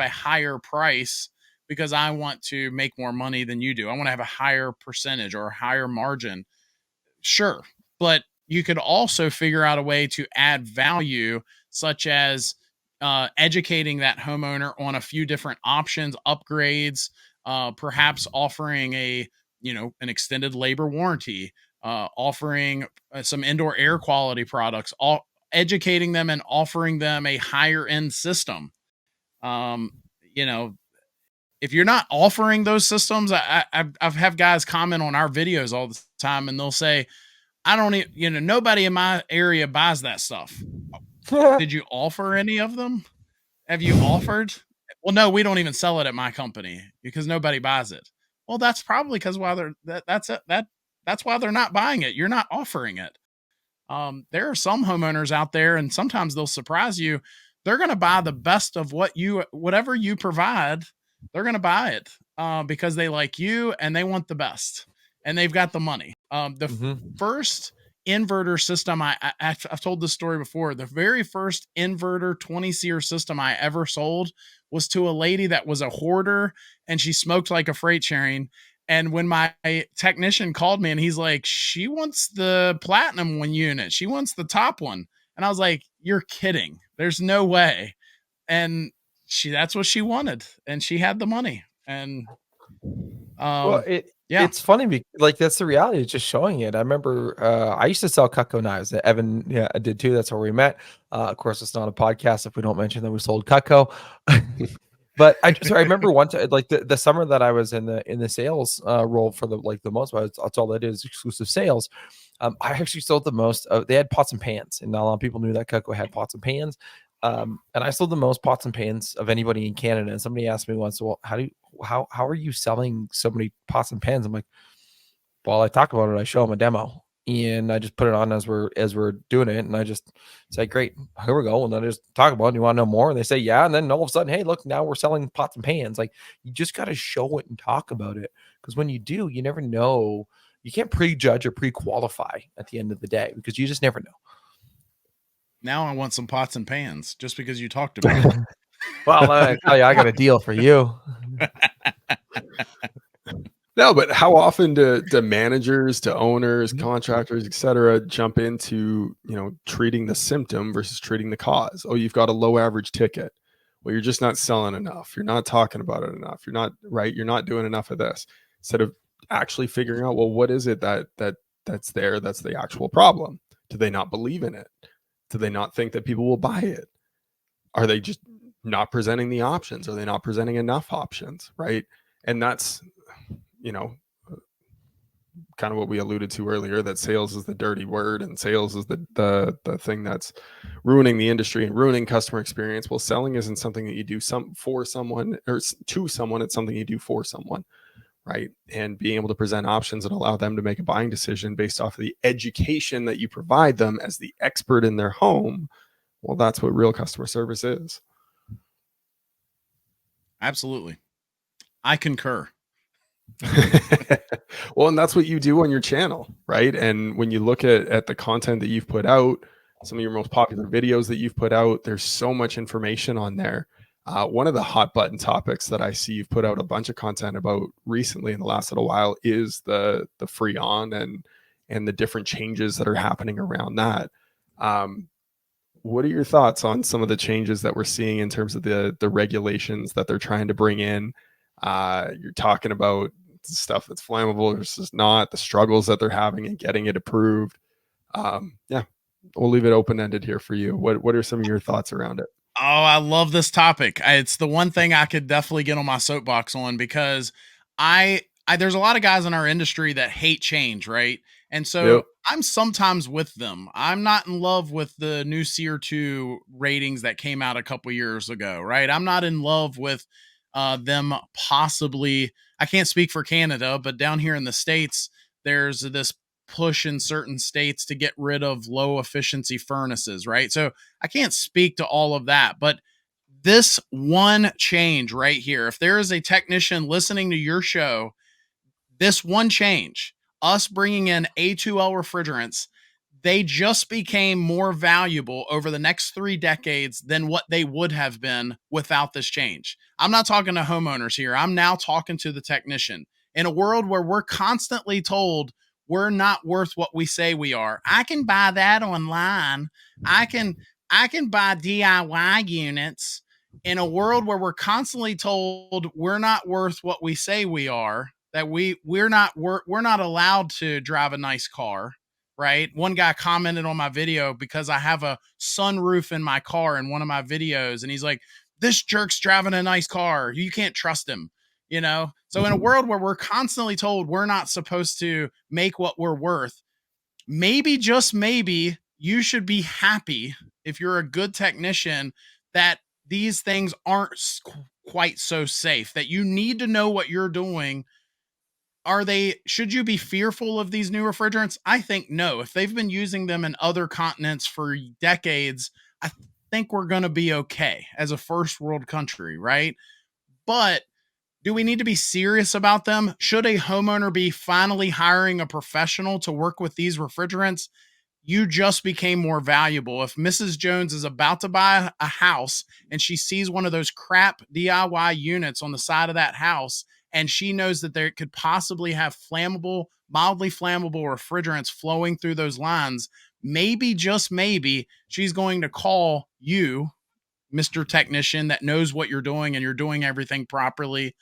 a higher price because I want to make more money than you do. I want to have a higher percentage or a higher margin. Sure. But you could also figure out a way to add value, such as educating that homeowner on a few different options, upgrades, perhaps offering an extended labor warranty, offering some indoor air quality products, educating them and offering them a higher end system. Um, you know, if you're not offering those systems, I've have guys comment on our videos all the time, and they'll say, "I don't, nobody in my area buys that stuff." Did you offer any of them? Have you offered? Well, no, we don't even sell it at my company because nobody buys it. Well, that's probably because why that's why they're not buying it. You're not offering it. There are some homeowners out there, and sometimes they'll surprise you. They're going to buy the best of whatever you provide. They're going to buy it because they like you and they want the best, and they've got the money. The first inverter system I've told this story before. The very first inverter 20 SEER system I ever sold was to a lady that was a hoarder, and she smoked like a freight sharing. And when my technician called me and he's like, she wants the platinum one unit, she wants the top one. And I was like, you're kidding. There's no way. And that's what she wanted. And she had the money. And
well, it's funny because that's the reality. It's just showing it. I remember I used to sell Cutco knives. Evan, I did too. That's where we met. Of course, it's not a podcast if we don't mention that we sold Cutco. But I remember one time, like the summer that I was in the sales role for the most part, that's all that is, exclusive sales. I actually sold the most. They had pots and pans, and not a lot of people knew that Cutco had pots and pans. And I sold the most pots and pans of anybody in Canada. And somebody asked me once, well, how are you selling so many pots and pans? I'm like, well, I talk about it. I show them a demo, and I just put it on as we're doing it. And I just say, great, here we go. And then I just talk about it. You want to know more? And they say, yeah. And then all of a sudden, hey, look, now we're selling pots and pans. Like, you just got to show it and talk about it. Because when you do, you never know. You can't prejudge or pre-qualify at the end of the day because you just never know.
Now I want some pots and pans just because you talked about it.
Well, I tell you, I got a deal for you.
No, but how often do managers, to owners, contractors, etc., jump into treating the symptom versus treating the cause? Oh, you've got a low average ticket. Well, you're just not selling enough. You're not talking about it enough. You're not right. You're not doing enough of this. Instead of actually figuring out, well, what is it that's there? That's the actual problem. Do they not believe in it? Do they not think that people will buy it? Are they just not presenting the options? Are they not presenting enough options? Right. And that's, kind of what we alluded to earlier, that sales is the dirty word and sales is the thing that's ruining the industry and ruining customer experience. Well, selling isn't something that you do for someone or to someone. It's something you do for someone. Right. And being able to present options and allow them to make a buying decision based off of the education that you provide them as the expert in their home. Well, that's what real customer service is.
Absolutely. I concur.
Well, and that's what you do on your channel, right? And when you look at the content that you've put out, some of your most popular videos that you've put out, there's so much information on there. One of the hot button topics that I see you've put out a bunch of content about recently in the last little while is the Freon and the different changes that are happening around that. What are your thoughts on some of the changes that we're seeing in terms of the regulations that they're trying to bring in? You're talking about stuff that's flammable versus not, the struggles that they're having and getting it approved. Yeah, we'll leave it open-ended here for you. What are some of your thoughts around it?
Oh, I love this topic. It's the one thing I could definitely get on my soapbox on, because there's a lot of guys in our industry that hate change, right? And so
Yep.
I'm sometimes with them. I'm not in love with the new CO2 ratings that came out a couple years ago, right? I'm not in love with them possibly. I can't speak for Canada, but down here in the States, there's this push in certain states to get rid of low efficiency furnaces, right? So I can't speak to all of that, but this one change right here, if there is a technician listening to your show, this one change, us bringing in A2L refrigerants, they just became more valuable over the next 3 decades than what they would have been without this change. I'm not talking to homeowners here. I'm now talking to the technician. In a world where we're constantly told we're not worth what we say we are. I can buy that online. I can buy DIY units. In a world where we're constantly told we're not worth what we say we are, that we're not allowed to drive a nice car, right? One guy commented on my video because I have a sunroof in my car in one of my videos, and he's like, "This jerk's driving a nice car. You can't trust him." You know? So in a world where we're constantly told we're not supposed to make what we're worth, maybe, just maybe, you should be happy, if you're a good technician, that these things aren't quite so safe, that you need to know what you're doing. Should you be fearful of these new refrigerants? I think no. If they've been using them in other continents for decades, I think we're going to be okay as a first world country, right? But do we need to be serious about them? Should a homeowner be finally hiring a professional to work with these refrigerants? You just became more valuable. If Mrs. Jones is about to buy a house and she sees one of those crap DIY units on the side of that house, and she knows that there could possibly have mildly flammable refrigerants flowing through those lines, maybe, just maybe, she's going to call you, Mr. Technician, that knows what you're doing and you're doing everything properly.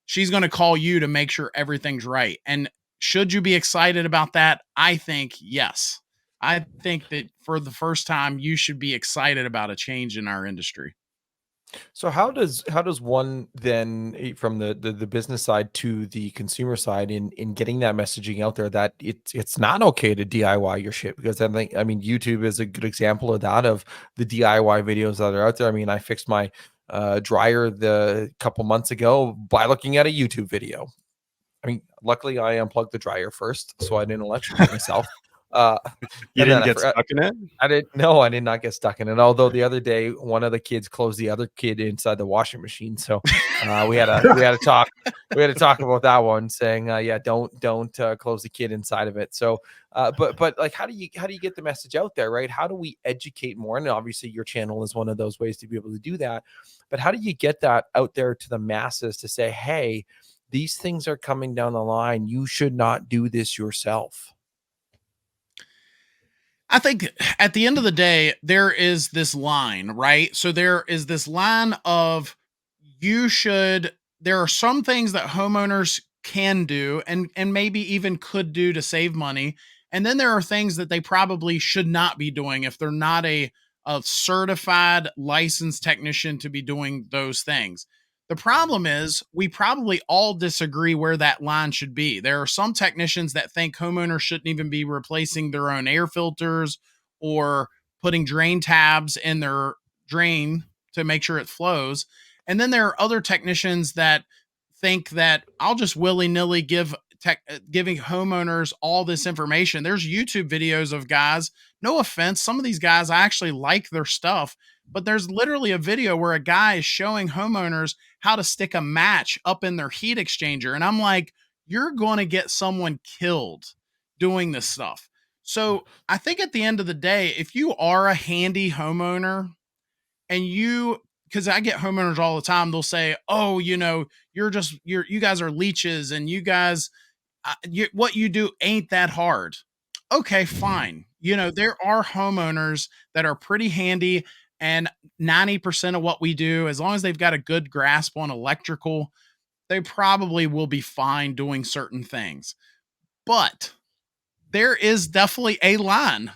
She's going to call you to make sure everything's right. And should you be excited about that? I think yes. I think that for the first time, you should be excited about a change in our industry.
So how does one then, from the business side to the consumer side, in getting that messaging out there that it's not okay to DIY your shit? Because I mean YouTube is a good example of that, of the DIY videos that are out there. I mean, I fixed my dryer the couple months ago by looking at a YouTube video. I mean, luckily I unplugged the dryer first, so I didn't electrocute myself.
You didn't get stuck in it?
I did not get stuck in it. Although the other day, one of the kids closed the other kid inside the washing machine. So we had to talk about that one, saying, yeah, don't close the kid inside of it. So, but like, how do you get the message out there, right? How do we educate more? And obviously your channel is one of those ways to be able to do that. But how do you get that out there to the masses to say, hey, these things are coming down the line. You should not do this yourself.
I think at the end of the day, there is this line, right? So there is this line of there are some things that homeowners can do and maybe even could do to save money. And then there are things that they probably should not be doing if they're not a certified licensed technician to be doing those things. The problem is we probably all disagree where that line should be. There are some technicians that think homeowners shouldn't even be replacing their own air filters or putting drain tabs in their drain to make sure it flows. And then there are other technicians that think that I'll just willy-nilly giving homeowners all this information. There's YouTube videos of guys, no offense, some of these guys, I actually like their stuff, but there's literally a video where a guy is showing homeowners how to stick a match up in their heat exchanger. And I'm like, you're going to get someone killed doing this stuff. So I think at the end of the day, if you are a handy homeowner and because I get homeowners all the time, they'll say, oh, you guys are leeches and you guys, what you do ain't that hard. Okay, fine. There are homeowners that are pretty handy, and 90% of what we do, as long as they've got a good grasp on electrical, they probably will be fine doing certain things. But there is definitely a line.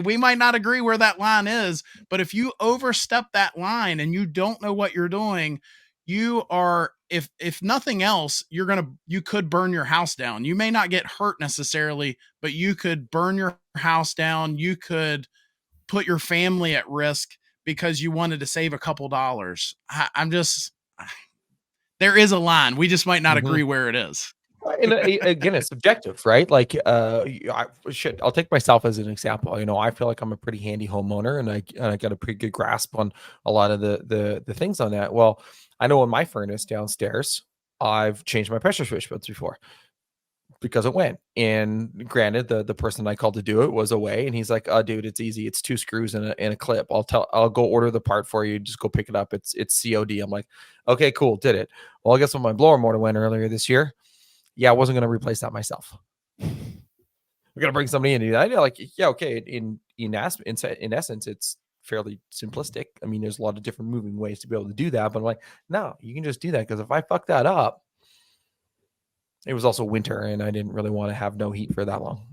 We might not agree where that line is, but if you overstep that line and you don't know what you're doing, you are, if nothing else, you could burn your house down. You may not get hurt necessarily, but you could burn your house down. You could put your family at risk because you wanted to save a couple dollars. There is a line. We just might not agree where it is.
And again, it's subjective, right? Like, I'll take myself as an example. I feel like I'm a pretty handy homeowner, and I got a pretty good grasp on a lot of the things on that. Well, I know in my furnace downstairs, I've changed my pressure switch once before because it went. And granted, the person I called to do it was away, and he's like, "Oh, dude, it's easy. It's 2 screws and a clip. I'll go order the part for you. Just go pick it up. It's COD." I'm like, "Okay, cool, did it." Well, I guess when my blower motor went earlier this year, yeah, I wasn't going to replace that myself. We're going to bring somebody in. I know, like, yeah, okay. In essence, it's fairly simplistic. I mean, there's a lot of different moving ways to be able to do that. But I'm like, no, you can just do that, because if I fuck that up, it was also winter and I didn't really want to have no heat for that long.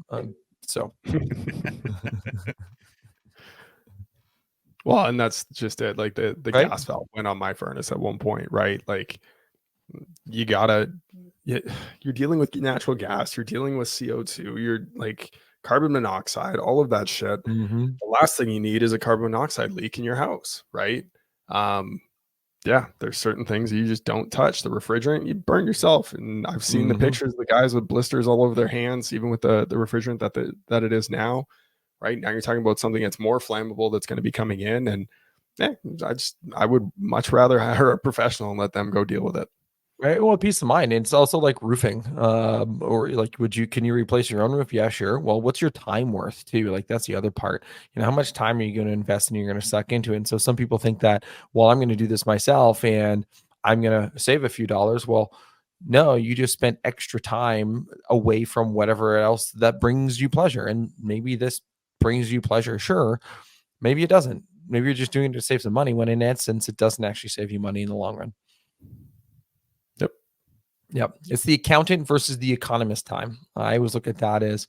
Well, and that's just it. Like the
right?
gas valve went on my furnace at one point, right? Like you're dealing with natural gas, you're dealing with CO2, you're like carbon monoxide, all of that shit. The last thing you need is a carbon monoxide leak in your house, right? Yeah, there's certain things that you just don't touch. The refrigerant, you burn yourself. And I've seen the pictures of the guys with blisters all over their hands, even with the refrigerant that it is now. Right now, you're talking about something that's more flammable that's going to be coming in, and I would much rather hire a professional and let them go deal with it.
Right. Well, peace of mind. And it's also like roofing. Or like, can you replace your own roof? Yeah, sure. Well, what's your time worth too? Like, that's the other part. How much time are you going to invest and you're going to suck into it? And so some people think that, well, I'm going to do this myself and I'm going to save a few dollars. Well, no, you just spent extra time away from whatever else that brings you pleasure. And maybe this brings you pleasure. Sure. Maybe it doesn't. Maybe you're just doing it to save some money, when in essence, it doesn't actually save you money in the long run. Yep. It's the accountant versus the economist time. I always look at that as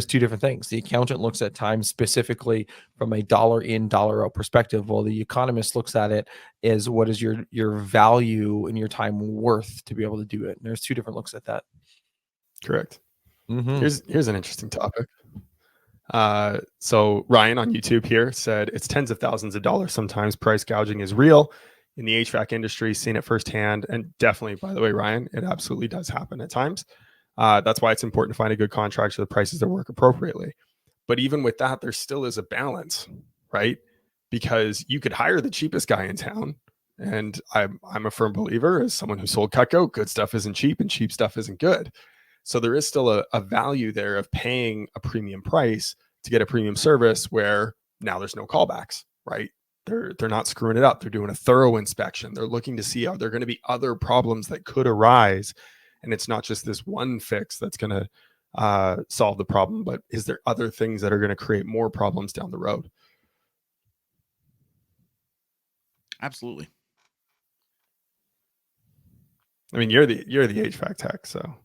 2 different things. The accountant looks at time specifically from a dollar in, dollar out perspective, while the economist looks at it as what is your value and your time worth to be able to do it. And there's 2 different looks at that.
Correct. Here's an interesting topic. So Ryan on YouTube here said it's tens of thousands of dollars. Sometimes price gouging is real. In the HVAC industry, seen it firsthand, and definitely, by the way, Ryan, it absolutely does happen at times. That's why it's important to find a good contractor that prices their work appropriately. But even with that, there still is a balance, right? Because you could hire the cheapest guy in town, and I'm a firm believer, as someone who sold Cutco, good stuff isn't cheap and cheap stuff isn't good. So there is still a value there of paying a premium price to get a premium service where now there's no callbacks, right? They're not screwing it up. They're doing a thorough inspection. They're looking to see, are there going to be other problems that could arise? And it's not just this one fix that's going to solve the problem, but is there other things that are going to create more problems down the road?
Absolutely.
I mean, you're the HVAC tech, so.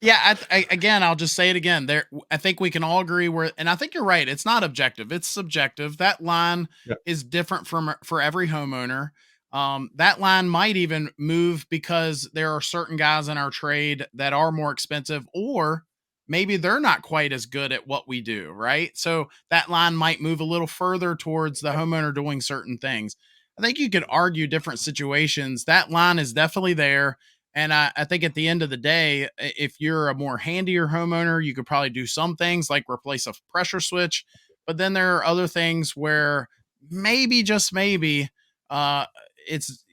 Yeah, again, I'll just say it again. I think we can all agree and I think you're right. It's not objective; it's subjective. That line is different for every homeowner. That line might even move because there are certain guys in our trade that are more expensive, or maybe they're not quite as good at what we do. Right, so that line might move a little further towards the homeowner doing certain things. I think you could argue different situations. That line is definitely there. And I think at the end of the day, if you're a more handier homeowner, you could probably do some things like replace a pressure switch. But then there are other things where maybe, just maybe, it's,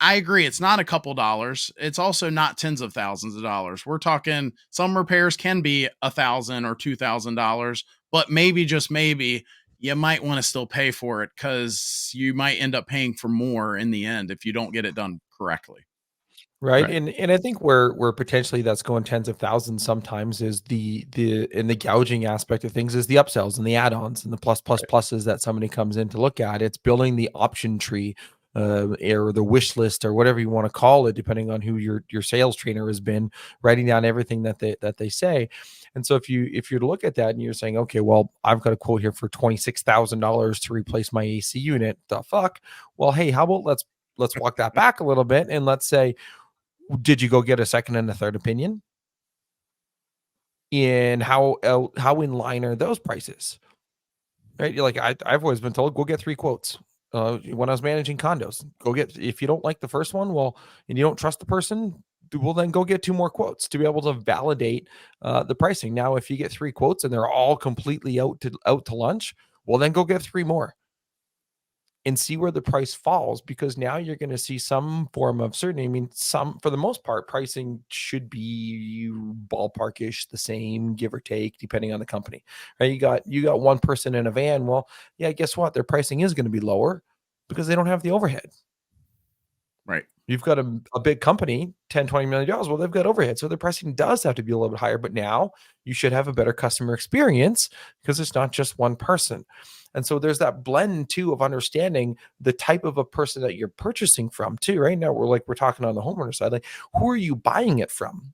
I agree, it's not a couple dollars. It's also not tens of thousands of dollars. We're talking some repairs can be $1,000 or $2,000, but maybe, just maybe, you might want to still pay for it because you might end up paying for more in the end if you don't get it done correctly.
Right. And I think where potentially that's going tens of thousands sometimes is the in the gouging aspect of things is the upsells and the add-ons and the pluses that somebody comes in to look at. It's building the option tree or the wish list or whatever you want to call it, depending on who your sales trainer has been, writing down everything that they say. And so if you're to look at that and you're saying, okay, well, I've got a quote here for $26,000 to replace my AC unit, the fuck? Well, hey, how about let's walk that back a little bit and let's say, did you go get a second and a third opinion? And how in line are those prices? Right? You're like, I've always been told, go get 3 quotes. When I was managing condos, go get, if you don't like the first one, well, and you don't trust the person, well, then go get 2 more quotes to be able to validate the pricing. Now, if you get 3 quotes and they're all completely out to lunch, well, then go get 3 more and see where the price falls, because now you're going to see some form of certainty. I mean, for the most part, pricing should be ballparkish the same, give or take, depending on the company. Right? You got one person in a van. Well, yeah, guess what? Their pricing is going to be lower because they don't have the overhead.
Right.
You've got a big company, $10-20 million. Well, they've got overhead. So their pricing does have to be a little bit higher, but now you should have a better customer experience because it's not just one person. And so there's that blend too of understanding the type of a person that you're purchasing from too. Right now, we're talking on the homeowner side, like, who are you buying it from?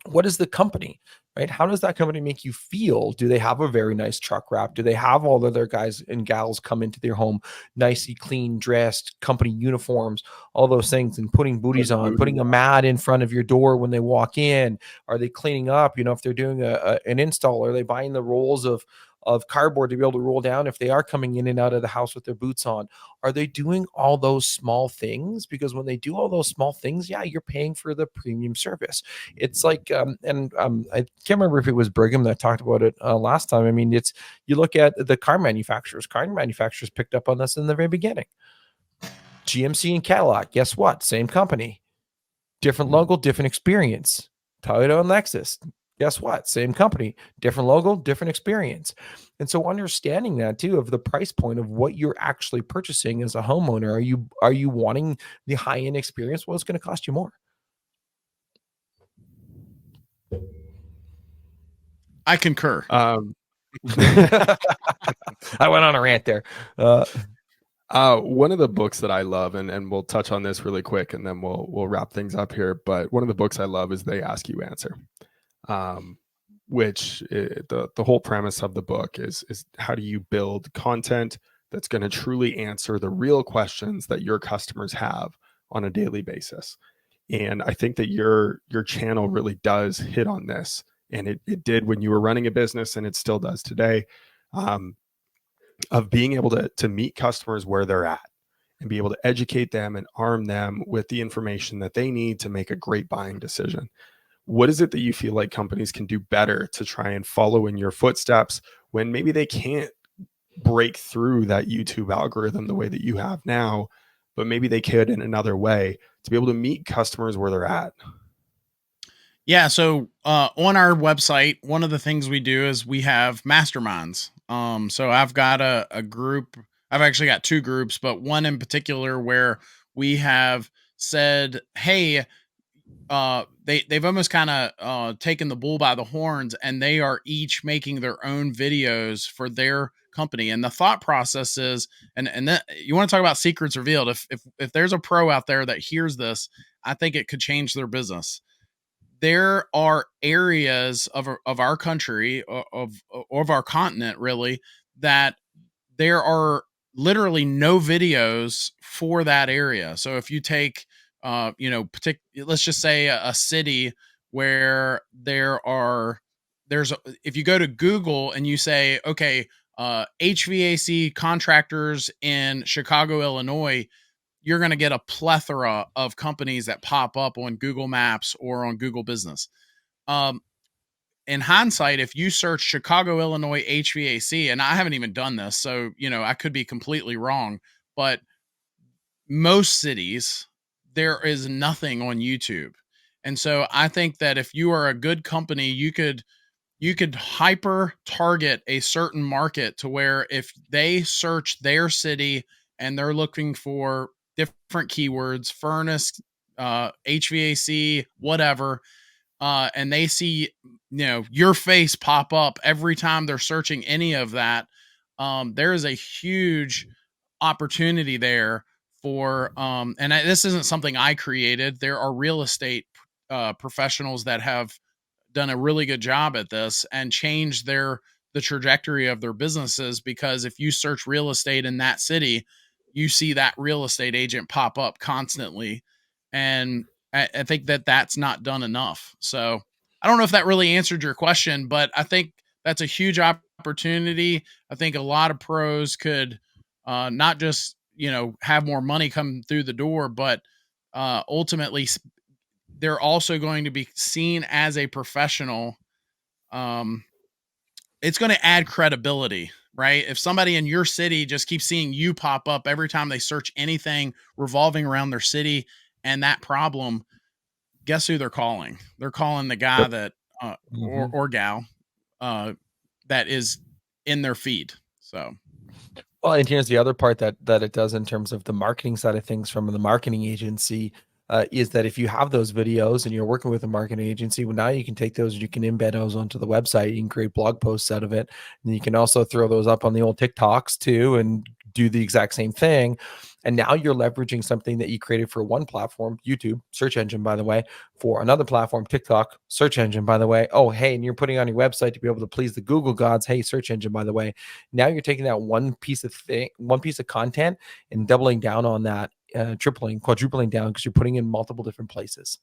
What is the company, right? How does that company make you feel? Do they have a very nice truck wrap? Do they have all of their guys and gals come into their home nicely clean, dressed, company uniforms, all those things, and putting booties on, putting a mat in front of your door when they walk in? Are they cleaning up? If they're doing an install, are they buying the rolls of cardboard to be able to roll down if they are coming in and out of the house with their boots on? Are they doing all those small things? Because when they do all those small things, yeah, you're paying for the premium service. It's like, I can't remember if it was Brigham that talked about it last time. I mean, you look at the car manufacturers. Car manufacturers picked up on this in the very beginning. GMC and Cadillac, guess what? Same company, different logo, different experience. Toyota and Lexus, guess what? Same company, different logo, different experience. And so understanding that too, of the price point of what you're actually purchasing as a homeowner, are you wanting the high-end experience? Well, it's going to cost you more.
I concur.
I went on a rant there.
One of the books that I love, and we'll touch on this really quick, and then we'll wrap things up here. But one of the books I love is They Ask You Answer, which the whole premise of the book is how do you build content that's going to truly answer the real questions that your customers have on a daily basis. And I think that your channel really does hit on this, and it did when you were running a business, and it still does today. Of being able to meet customers where they're at and be able to educate them and arm them with the information that they need to make a great buying decision. What is it that you feel like companies can do better to try and follow in your footsteps when maybe they can't break through that YouTube algorithm the way that you have now, but maybe they could in another way to be able to meet customers where they're at?
Yeah. So on our website, one of the things we do is we have masterminds. So I've got a group. I've actually got 2 groups, but one in particular where we have said, hey, they've almost kind of taken the bull by the horns, and they are each making their own videos for their company. And the thought process is, and that, you want to talk about secrets revealed. If there's a pro out there that hears this, I think it could change their business. There are areas of our country, of our continent, really, that there are literally no videos for that area. So if you take, let's just say a city where if you go to Google and you say, okay, HVAC contractors in Chicago, Illinois, you're going to get a plethora of companies that pop up on Google Maps or on Google Business. in hindsight, if you search Chicago, Illinois HVAC, and I haven't even done this, so, I could be completely wrong, but most cities, there is nothing on YouTube. And so I think that if you are a good company, you could hyper target a certain market to where if they search their city and they're looking for different keywords, furnace, HVAC, whatever, and they see, your face pop up every time they're searching any of that, there is a huge opportunity there for, this isn't something I created. There are real estate professionals that have done a really good job at this and changed the trajectory of their businesses, because if you search real estate in that city, you see that real estate agent pop up constantly. And I think that that's not done enough. So I don't know if that really answered your question, but I think that's a huge opportunity. I think a lot of pros could not just, have more money come through the door, but ultimately they're also going to be seen as a professional. It's going to add credibility, right? If somebody in your city just keeps seeing you pop up every time they search anything revolving around their city and that problem, guess who they're calling? They're calling the guy that, or gal, that is in their feed. So.
Well, and here's the other part that it does in terms of the marketing side of things from the marketing agency, is that if you have those videos and you're working with a marketing agency, well, now you can take those and you can embed those onto the website. You can create blog posts out of it. And you can also throw those up on the old TikToks too and do the exact same thing. And now you're leveraging something that you created for one platform, YouTube, search engine, by the way, for another platform, TikTok, search engine, by the way. Oh, hey, and you're putting on your website to be able to please the Google gods. Hey, search engine, by the way. Now you're taking that one piece of content and doubling down on that, tripling, quadrupling down, because you're putting in multiple different places.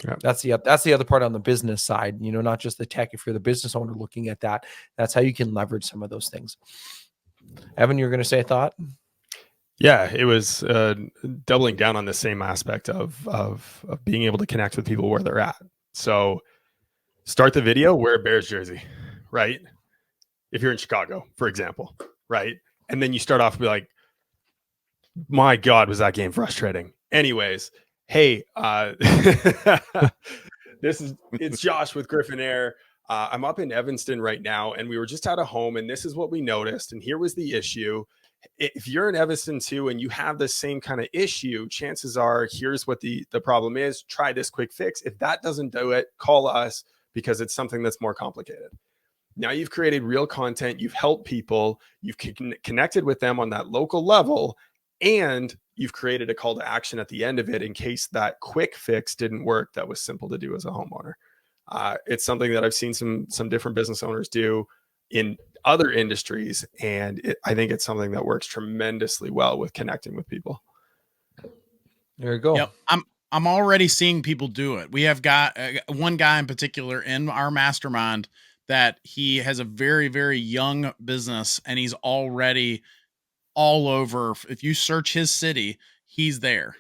Yeah. That's the other part on the business side, not just the tech. If you're the business owner looking at that, that's how you can leverage some of those things. Evan, you're going to say a thought?
Yeah, it was doubling down on the same aspect of being able to connect with people where they're at. So start the video, wear a Bears jersey, right? If you're in Chicago, for example, right? And then you start off with like, my God, was that game frustrating. Anyways, hey, it's Josh with Griffin Air. I'm up in Evanston right now, and we were just at a home, and this is what we noticed. And here was the issue. If you're in Evanston too, and you have the same kind of issue, chances are here's what the problem is. Try this quick fix. If that doesn't do it, call us, because it's something that's more complicated. Now you've created real content. You've helped people. You've connected with them on that local level, and you've created a call to action at the end of it in case that quick fix didn't work. That was simple to do as a homeowner. It's something that I've seen some different business owners do in other industries, and I think it's something that works tremendously well with connecting with people.
There you go.
Yep. I'm already seeing people do it. We have got one guy in particular in our mastermind that he has a very, very young business, and he's already all over. If you search his city, he's there.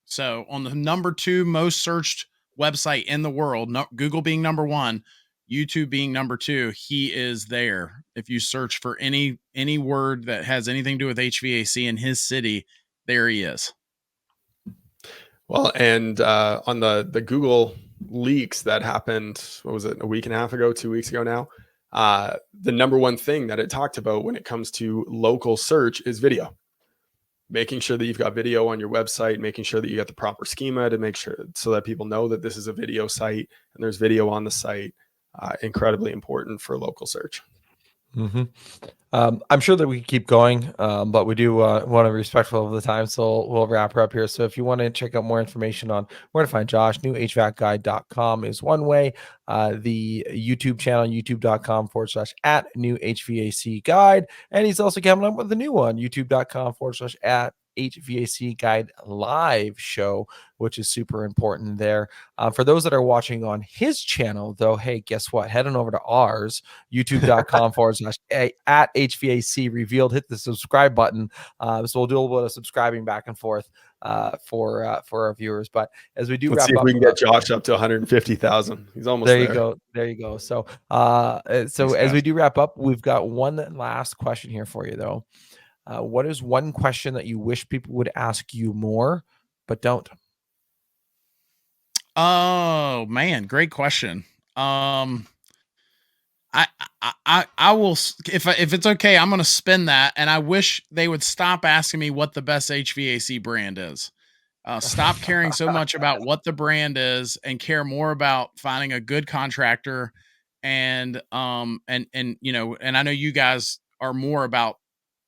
So on the number 2 most searched website in the world, Google being number 1, YouTube being number 2, he is there. If you search for any word that has anything to do with HVAC in his city, there he is.
Well, and on the Google leaks that happened, what was it, a week and a half ago, 2 weeks ago now, the number one thing that it talked about when it comes to local search is video. Making sure that you've got video on your website, making sure that you got the proper schema to make sure so that people know that this is a video site and there's video on the site. Incredibly important for local search.
Mm-hmm. I'm sure that we can keep going, but we do want to be respectful of the time, so we'll wrap her up here. So if you want to check out more information on where to find Josh, newhvacguide.com is one way. The YouTube channel, youtube.com/@newhvac guide. And he's also coming up with a new one, youtube.com/@ HVAC Guide live show, which is super important there. For those that are watching on his channel, though, hey, guess what? Head on over to ours, youtube.com/@HVAC Revealed. Hit the subscribe button. So we'll do a little bit of subscribing back and forth for our viewers. But as we do
let's
wrap
see if
up,
we can get Josh up to 150,000. He's almost
there. There you go. So
Thanks,
as we
guys.
do wrap up, we've got one last question here for you though. What is one question that you wish people would ask you more, but don't?
Oh man, great question. I will, if it's okay, I'm going to spin that, and I wish they would stop asking me what the best HVAC brand is. Stop caring so much about what the brand is and care more about finding a good contractor. And you know, and I know you guys are more about,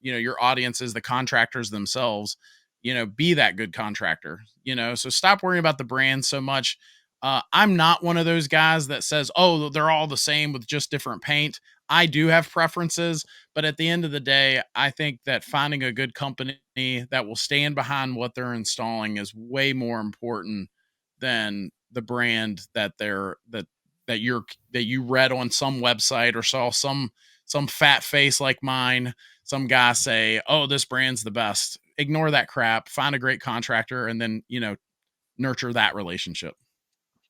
you know, your audience is the contractors themselves. You know, be that good contractor. You know, so stop worrying about the brand so much. I'm not one of those guys that says, oh, they're all the same with just different paint. I do have preferences, but at the end of the day, I think that finding a good company that will stand behind what they're installing is way more important than the brand that you read on some website or saw some fat face like mine, some guy say, "Oh, this brand's the best." Ignore that crap. Find a great contractor and then, you know, nurture that relationship.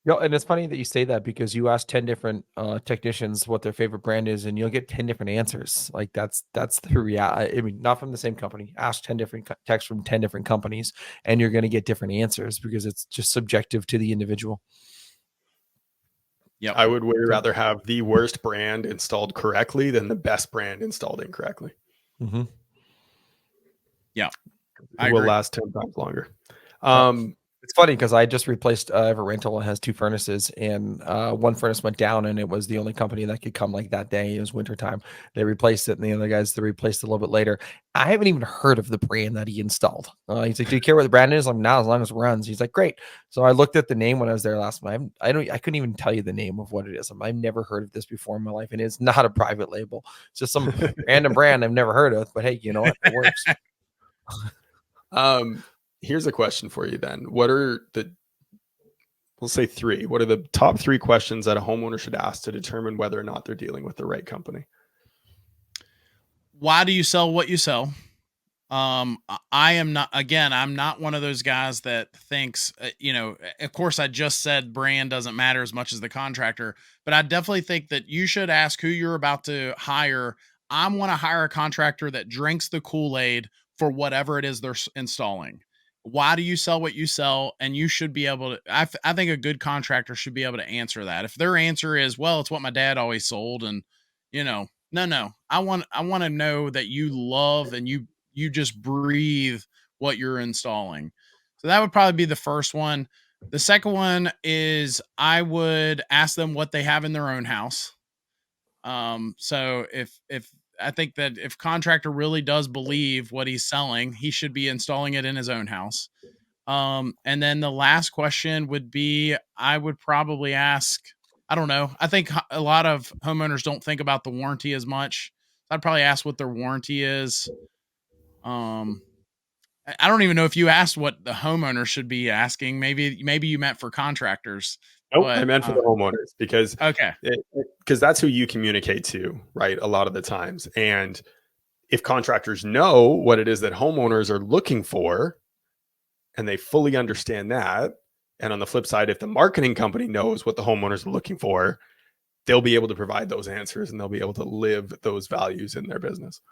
And it's funny that you say that because you ask 10 different technicians what their favorite brand is, and you'll get 10 different answers. Like that's the reality. I mean, not from the same company. Ask 10 different texts from 10 different companies, and you're going to get different answers because it's just subjective to the individual.
Yeah, I would way rather have the worst brand installed correctly than the best brand installed incorrectly.
Mm-hmm.
Yeah,
it will last 10 times longer.
It's funny because I just replaced a rental. It has 2 furnaces, and one furnace went down, and it was the only company that could come like that day. It was wintertime. They replaced it, and the other guys they replaced it a little bit later. I haven't even heard of the brand that he installed. He's like, "Do you care what the brand is?" I'm not, as long as it runs. He's like, "Great." So I looked at the name when I was there last time. I couldn't even tell you the name of what it is. I've never heard of this before in my life, and it's not a private label. It's just some random brand I've never heard of. But hey, you know what? It works.
Here's a question for you then. What are we'll say 3. What are the top 3 questions that a homeowner should ask to determine whether or not they're dealing with the right company?
Why do you sell what you sell? I am not, again, I'm not one of those guys that thinks, you know, of course I just said brand doesn't matter as much as the contractor, but I definitely think that you should ask who you're about to hire. I want to hire a contractor that drinks the Kool-Aid for whatever it is they're installing. Why do you sell what you sell? And you should be able to, I think a good contractor should be able to answer that. If their answer is, well, it's what my dad always sold, and you know, no, I want to know that you love and you just breathe what you're installing. So that would probably be the first one. The second one is I would ask them what they have in their own house. So if I think that if contractor really does believe what he's selling, he should be installing it in his own house. And then the last question would be, I would probably ask, I don't know. I think a lot of homeowners don't think about the warranty as much. I'd probably ask what their warranty is. I don't even know if you asked what the homeowner should be asking. Maybe you meant for contractors.
Nope,
but,
I meant for the homeowners because
okay,
because that's who you communicate to, right? A lot of the times, and if contractors know what it is that homeowners are looking for, and they fully understand that, and on the flip side, if the marketing company knows what the homeowners are looking for, they'll be able to provide those answers and they'll be able to live those values in their business.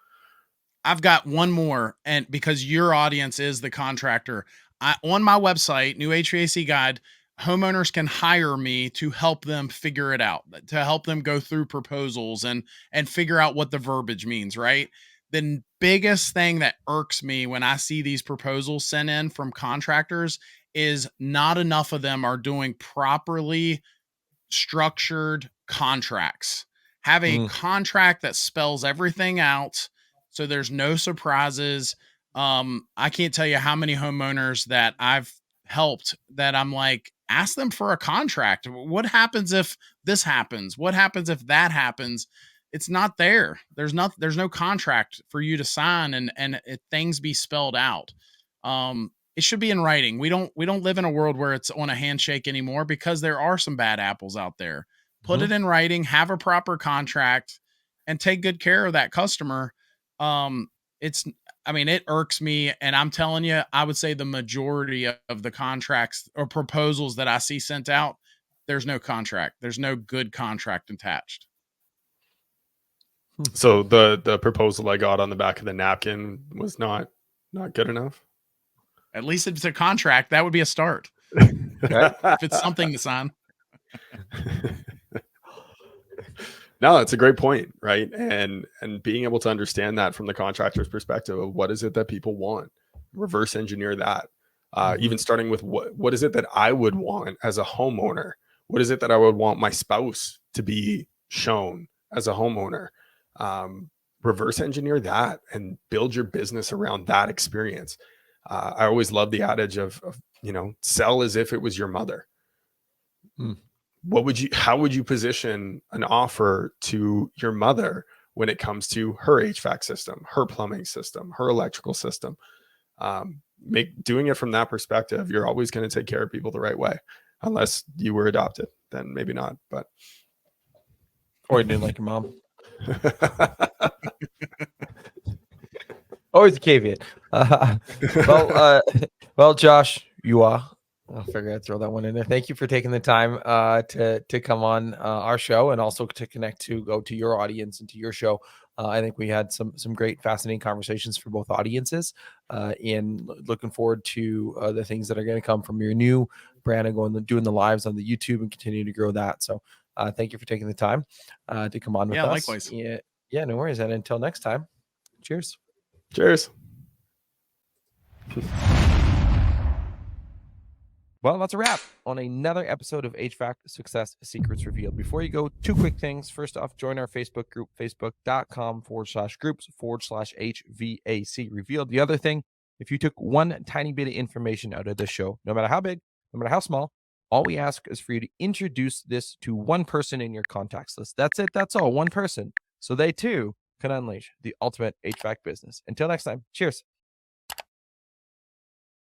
I've got one more, and because your audience is the contractor, on my website, New HVAC Guide, homeowners can hire me to help them figure it out, to help them go through proposals and figure out what the verbiage means, right? The biggest thing that irks me when I see these proposals sent in from contractors is not enough of them are doing properly structured contracts. Have a contract that spells everything out so there's no surprises. I can't tell you how many homeowners that I've helped that I'm like, ask them for a contract. What happens if this happens? What happens if that happens? It's not there. There's no contract for you to sign and things be spelled out. It should be in writing. We don't live in a world where it's on a handshake anymore because there are some bad apples out there. Put it in writing, have a proper contract, and take good care of that customer. It's I mean, it irks me. And I'm telling you, I would say the majority of the contracts or proposals that I see sent out, there's no contract. There's no good contract attached.
So the proposal I got on the back of the napkin was not good enough.
At least if it's a contract, that would be a start. If it's something to sign.
No, that's a great point, right? And being able to understand that from the contractor's perspective of what is it that people want, reverse engineer that. Even starting with what is it that I would want as a homeowner? What is it that I would want my spouse to be shown as a homeowner? Reverse engineer that and build your business around that experience. I always love the adage of sell as if it was your mother. How would you position an offer to your mother when it comes to her HVAC system, her plumbing system, her electrical system? Doing it from that perspective, you're always going to take care of people the right way, unless you were adopted, then maybe not, but.
Or you didn't like your mom. Always a caveat. Well, Josh, I'll figure I'd throw that one in there. Thank you for taking the time to come on our show and also to connect to your audience and to your show. I think we had some great, fascinating conversations for both audiences, and looking forward to the things that are going to come from your new brand and doing the lives on the YouTube and continue to grow that. So thank you for taking the time to come on with us.
Likewise.
Yeah, no worries. And until next time, cheers.
Cheers.
Well, that's a wrap on another episode of HVAC Success Secrets Revealed. Before you go, two quick things. First off, join our Facebook group, facebook.com/groups/HVAC Revealed. The other thing, if you took one tiny bit of information out of this show, no matter how big, no matter how small, all we ask is for you to introduce this to one person in your contacts list. That's it. That's all. One person. So they too can unleash the ultimate HVAC business. Until next time, cheers.